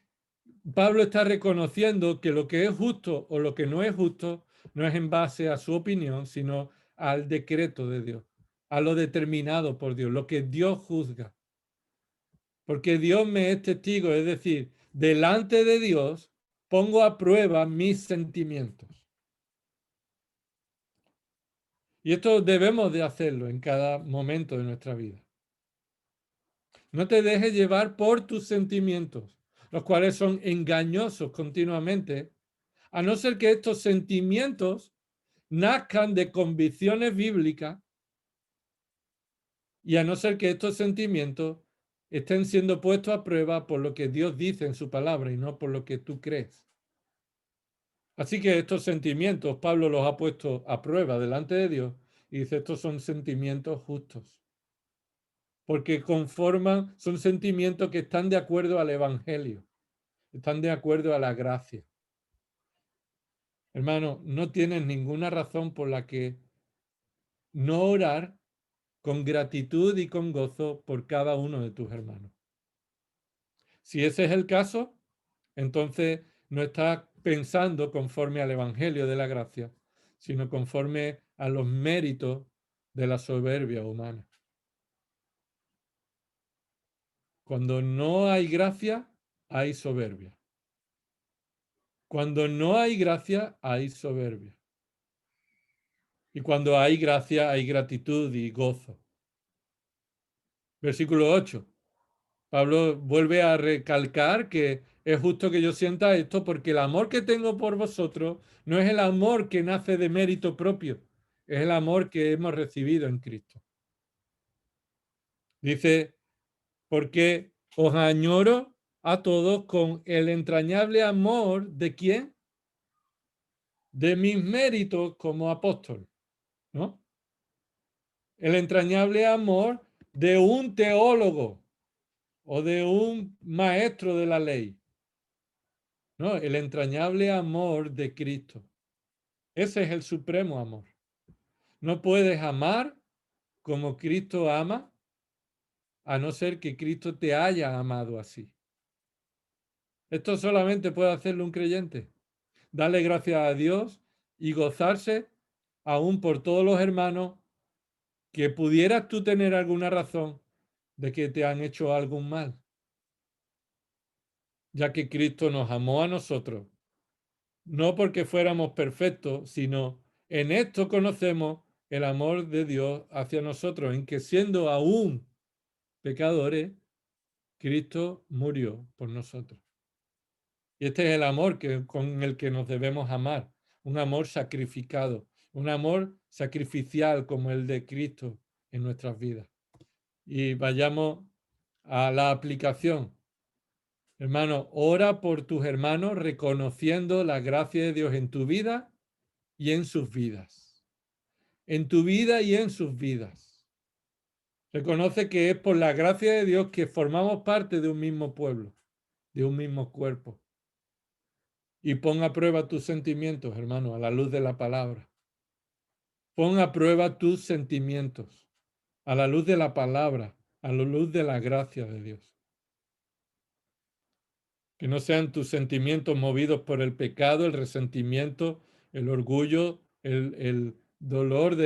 Pablo está reconociendo que lo que es justo o lo que no es justo no es en base a su opinión, sino al decreto de Dios, a lo determinado por Dios, lo que Dios juzga. Porque Dios me es testigo, es decir, delante de Dios pongo a prueba mis sentimientos. Y esto debemos de hacerlo en cada momento de nuestra vida. No te dejes llevar por tus sentimientos, los cuales son engañosos continuamente, a no ser que estos sentimientos nazcan de convicciones bíblicas y a no ser que estos sentimientos estén siendo puestos a prueba por lo que Dios dice en su palabra y no por lo que tú crees. Así que estos sentimientos Pablo los ha puesto a prueba delante de Dios y dice, estos son sentimientos justos, porque conforman, son sentimientos que están de acuerdo al Evangelio, están de acuerdo a la gracia. Hermano, no tienes ninguna razón por la que no orar con gratitud y con gozo por cada uno de tus hermanos. Si ese es el caso, entonces no estás pensando conforme al Evangelio de la gracia, sino conforme a los méritos de la soberbia humana. Cuando no hay gracia, hay soberbia. Cuando no hay gracia, hay soberbia. Y cuando hay gracia, hay gratitud y gozo. Versículo 8. Pablo vuelve a recalcar que es justo que yo sienta esto porque el amor que tengo por vosotros no es el amor que nace de mérito propio, es el amor que hemos recibido en Cristo. Dice, porque os añoro a todos con el entrañable amor de quién? De mis méritos como apóstol, ¿no? El entrañable amor de un teólogo o de un maestro de la ley. No, el entrañable amor de Cristo. Ese es el supremo amor. No puedes amar como Cristo ama, a no ser que Cristo te haya amado así. Esto solamente puede hacerlo un creyente. Darle gracias a Dios y gozarse aún por todos los hermanos que pudieras tú tener alguna razón de que te han hecho algún mal, ya que Cristo nos amó a nosotros no porque fuéramos perfectos, sino en esto conocemos el amor de Dios hacia nosotros, en que siendo aún pecadores, Cristo murió por nosotros. Y este es el amor con el que nos debemos amar, un amor sacrificado, un amor sacrificial como el de Cristo en nuestras vidas. Y vayamos a la aplicación. Hermano, ora por tus hermanos reconociendo la gracia de Dios en tu vida y en sus vidas. En tu vida y en sus vidas. Reconoce que es por la gracia de Dios que formamos parte de un mismo pueblo, de un mismo cuerpo. Y pon a prueba tus sentimientos, hermano, a la luz de la palabra. Pon a prueba tus sentimientos a la luz de la palabra, a la luz de la gracia de Dios. Que no sean tus sentimientos movidos por el pecado, el resentimiento, el orgullo, el dolor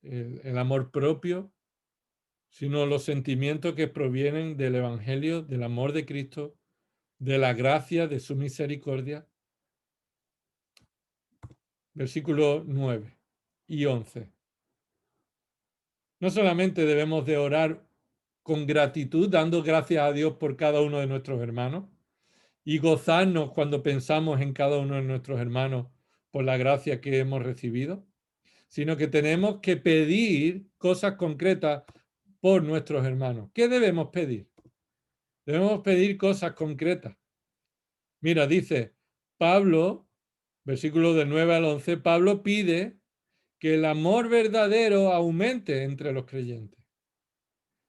el amor propio, sino los sentimientos que provienen del Evangelio, del amor de Cristo, de la gracia, de su misericordia. Versículo 9 y 11. No solamente debemos de orar con gratitud, dando gracias a Dios por cada uno de nuestros hermanos y gozarnos cuando pensamos en cada uno de nuestros hermanos por la gracia que hemos recibido, sino que tenemos que pedir cosas concretas por nuestros hermanos. ¿Qué debemos pedir? Debemos pedir cosas concretas. Mira, dice Pablo, versículo del 9 al 11, Pablo pide que el amor verdadero aumente entre los creyentes.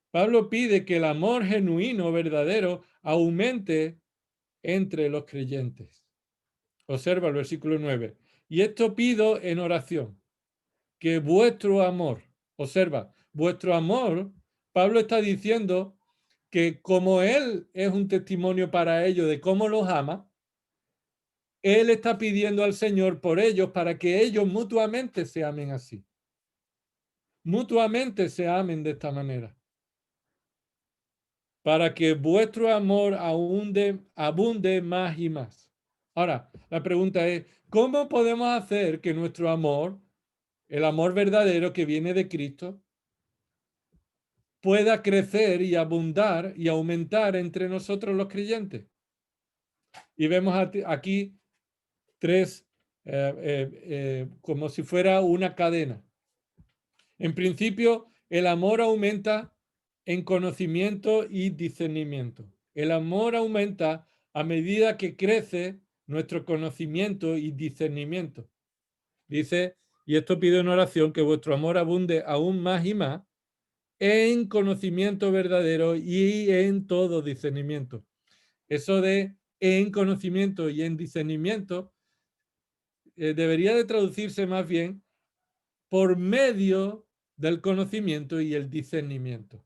Pablo pide que el amor genuino, verdadero, aumente entre los creyentes. Observa el versículo 9. Y esto pido en oración. que vuestro amor, observa, vuestro amor, Pablo está diciendo que como él es un testimonio para ellos de cómo los ama, él está pidiendo al Señor por ellos para que ellos mutuamente se amen así. Mutuamente se amen de esta manera. Para que vuestro amor abunde más y más. Ahora, la pregunta es, ¿cómo podemos hacer que nuestro amor, el amor verdadero que viene de Cristo, pueda crecer y abundar y aumentar entre nosotros los creyentes? Y vemos aquí tres, como si fuera una cadena. En principio, el amor aumenta en conocimiento y discernimiento. El amor aumenta a medida que crece nuestro conocimiento y discernimiento. Dice, y esto pide en oración, que vuestro amor abunde aún más y más en conocimiento verdadero y en todo discernimiento. Eso de en conocimiento y en discernimiento debería de traducirse más bien por medio del conocimiento y el discernimiento.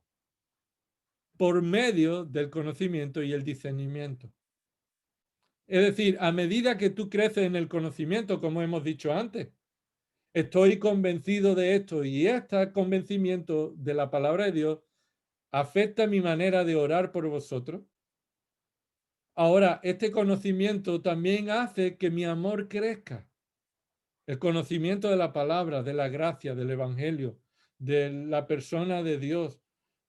Por medio del conocimiento y el discernimiento. Es decir, a medida que tú creces en el conocimiento, como hemos dicho antes, estoy convencido de esto y este convencimiento de la palabra de Dios afecta mi manera de orar por vosotros. Ahora, este conocimiento también hace que mi amor crezca. El conocimiento de la palabra, de la gracia, del evangelio, de la persona de Dios,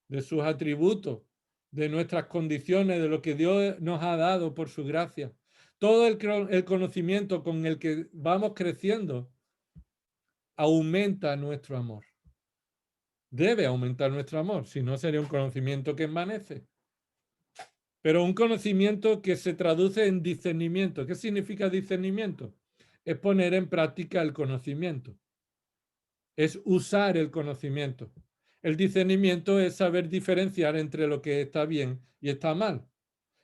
de sus atributos, de nuestras condiciones, de lo que Dios nos ha dado por su gracia. Todo el conocimiento con el que vamos creciendo aumenta nuestro amor. Debe aumentar nuestro amor, si no sería un conocimiento que envanece. Pero un conocimiento que se traduce en discernimiento. ¿Qué significa discernimiento? Es poner en práctica el conocimiento. Es usar el conocimiento. El discernimiento es saber diferenciar entre lo que está bien y está mal.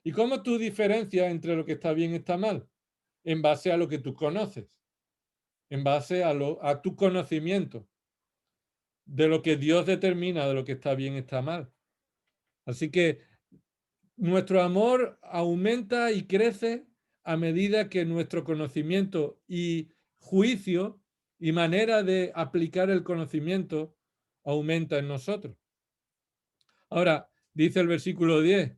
¿Y cómo tú diferencias entre lo que está bien y está mal? En base a lo que tú conoces, en base a tu conocimiento de lo que Dios determina de lo que está bien y está mal. Así que nuestro amor aumenta y crece a medida que nuestro conocimiento y juicio y manera de aplicar el conocimiento aumenta en nosotros. Ahora, dice el versículo 10,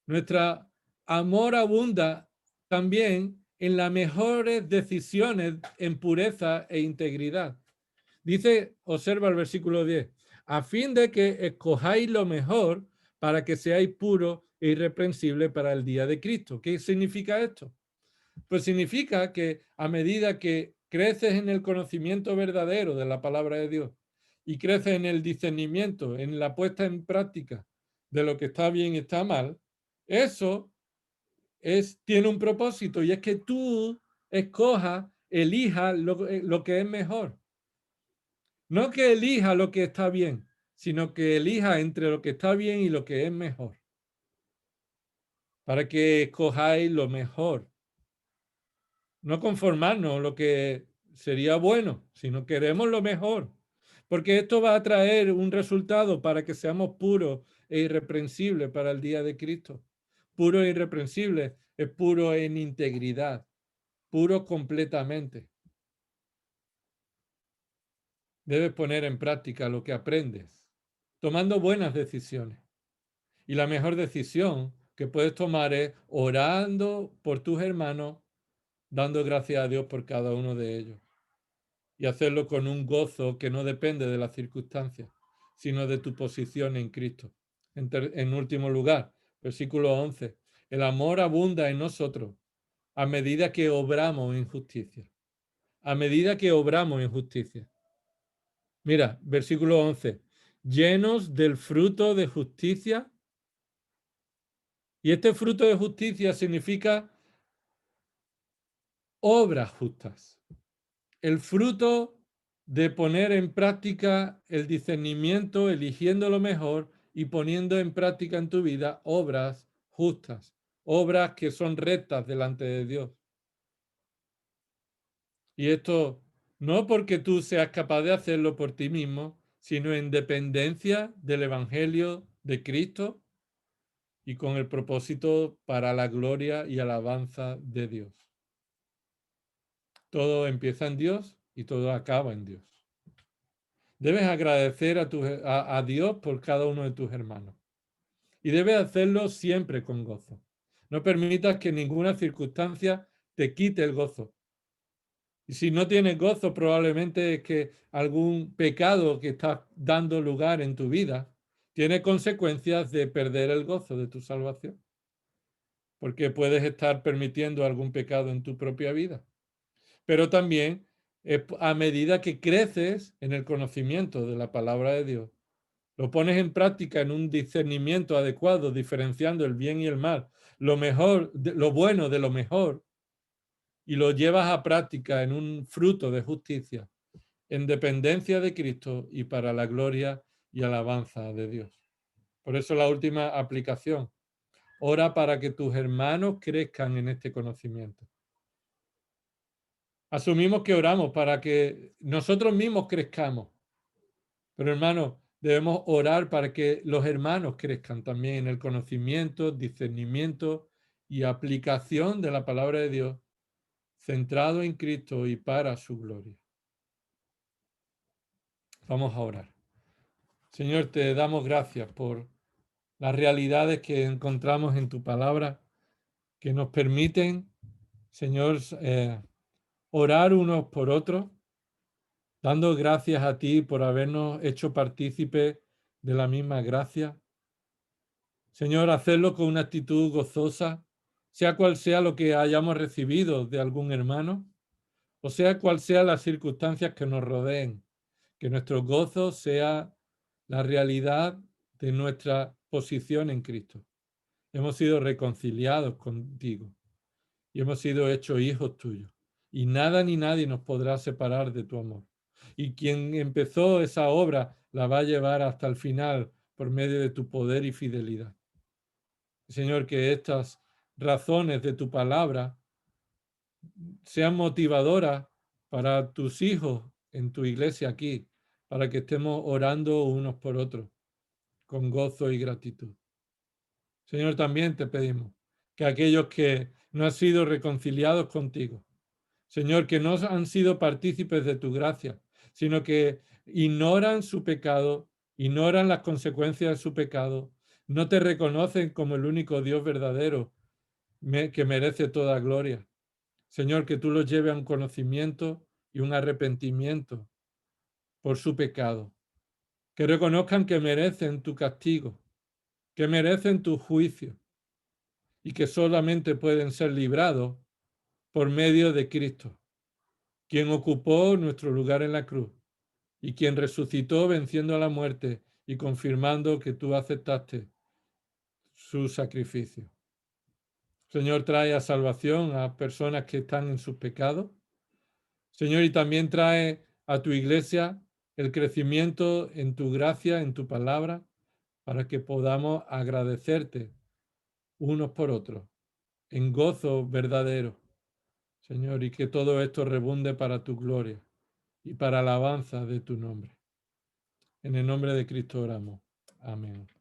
nuestro amor abunda también en las mejores decisiones en pureza e integridad. Dice, observa el versículo 10, a fin de que escojáis lo mejor para que seáis puros e irreprensibles para el día de Cristo. ¿Qué significa esto? Pues significa que a medida que creces en el conocimiento verdadero de la palabra de Dios y creces en el discernimiento, en la puesta en práctica de lo que está bien y está mal, eso tiene un propósito y es que tú elijas lo que es mejor. No que elija lo que está bien, sino que elija entre lo que está bien y lo que es mejor. Para que escojáis lo mejor. No conformarnos lo que sería bueno, sino queremos lo mejor. Porque esto va a traer un resultado para que seamos puros e irreprensibles para el día de Cristo. Puro e irreprensible es puro en integridad, puro completamente. Debes poner en práctica lo que aprendes, tomando buenas decisiones. Y la mejor decisión que puedes tomar es orando por tus hermanos, dando gracias a Dios por cada uno de ellos. Y hacerlo con un gozo que no depende de las circunstancias, sino de tu posición en Cristo. En último lugar, versículo 11. El amor abunda en nosotros a medida que obramos en justicia. A medida que obramos en justicia. Mira, versículo 11. Llenos del fruto de justicia. Y este fruto de justicia significa obras justas. El fruto de poner en práctica el discernimiento, eligiendo lo mejor y poniendo en práctica en tu vida obras justas, obras que son rectas delante de Dios. Y esto no porque tú seas capaz de hacerlo por ti mismo, sino en dependencia del Evangelio de Cristo y con el propósito para la gloria y alabanza de Dios. Todo empieza en Dios y todo acaba en Dios. Debes agradecer a Dios por cada uno de tus hermanos y debes hacerlo siempre con gozo. No permitas que ninguna circunstancia te quite el gozo. Y si no tienes gozo, probablemente es que algún pecado que está dando lugar en tu vida tiene consecuencias de perder el gozo de tu salvación. Porque puedes estar permitiendo algún pecado en tu propia vida. Pero también a medida que creces en el conocimiento de la palabra de Dios, lo pones en práctica en un discernimiento adecuado, diferenciando el bien y el mal, lo mejor, lo bueno de lo mejor, y lo llevas a práctica en un fruto de justicia, en dependencia de Cristo y para la gloria y alabanza de Dios. Por eso la última aplicación. Ora para que tus hermanos crezcan en este conocimiento. Asumimos que oramos para que nosotros mismos crezcamos. Pero hermanos, debemos orar para que los hermanos crezcan también en el conocimiento, discernimiento y aplicación de la palabra de Dios, centrado en Cristo y para su gloria. Vamos a orar. Señor, te damos gracias por las realidades que encontramos en tu palabra, que nos permiten, Señor, orar unos por otros, dando gracias a ti por habernos hecho partícipes de la misma gracia. Señor, hacerlo con una actitud gozosa, sea cual sea lo que hayamos recibido de algún hermano, o sea cual sea las circunstancias que nos rodeen, que nuestro gozo sea la realidad de nuestra posición en Cristo. Hemos sido reconciliados contigo y hemos sido hechos hijos tuyos. Y nada ni nadie nos podrá separar de tu amor. Y quien empezó esa obra la va a llevar hasta el final por medio de tu poder y fidelidad. Señor, que estas razones de tu palabra sean motivadoras para tus hijos en tu iglesia aquí, para que estemos orando unos por otros con gozo y gratitud. Señor, también te pedimos que aquellos que no han sido reconciliados contigo, Señor, que no han sido partícipes de tu gracia, sino que ignoran su pecado, ignoran las consecuencias de su pecado, no te reconocen como el único Dios verdadero que merece toda gloria. Señor, que tú los lleves a un conocimiento y un arrepentimiento por su pecado, que reconozcan que merecen tu castigo, que merecen tu juicio y que solamente pueden ser librados por medio de Cristo, quien ocupó nuestro lugar en la cruz y quien resucitó venciendo a la muerte y confirmando que tú aceptaste su sacrificio. Señor, trae a salvación a personas que están en sus pecados. Señor, y también trae a tu iglesia el crecimiento en tu gracia, en tu palabra, para que podamos agradecerte unos por otros, en gozo verdadero, Señor, y que todo esto rebunde para tu gloria y para la alabanza de tu nombre. En el nombre de Cristo oramos. Amén.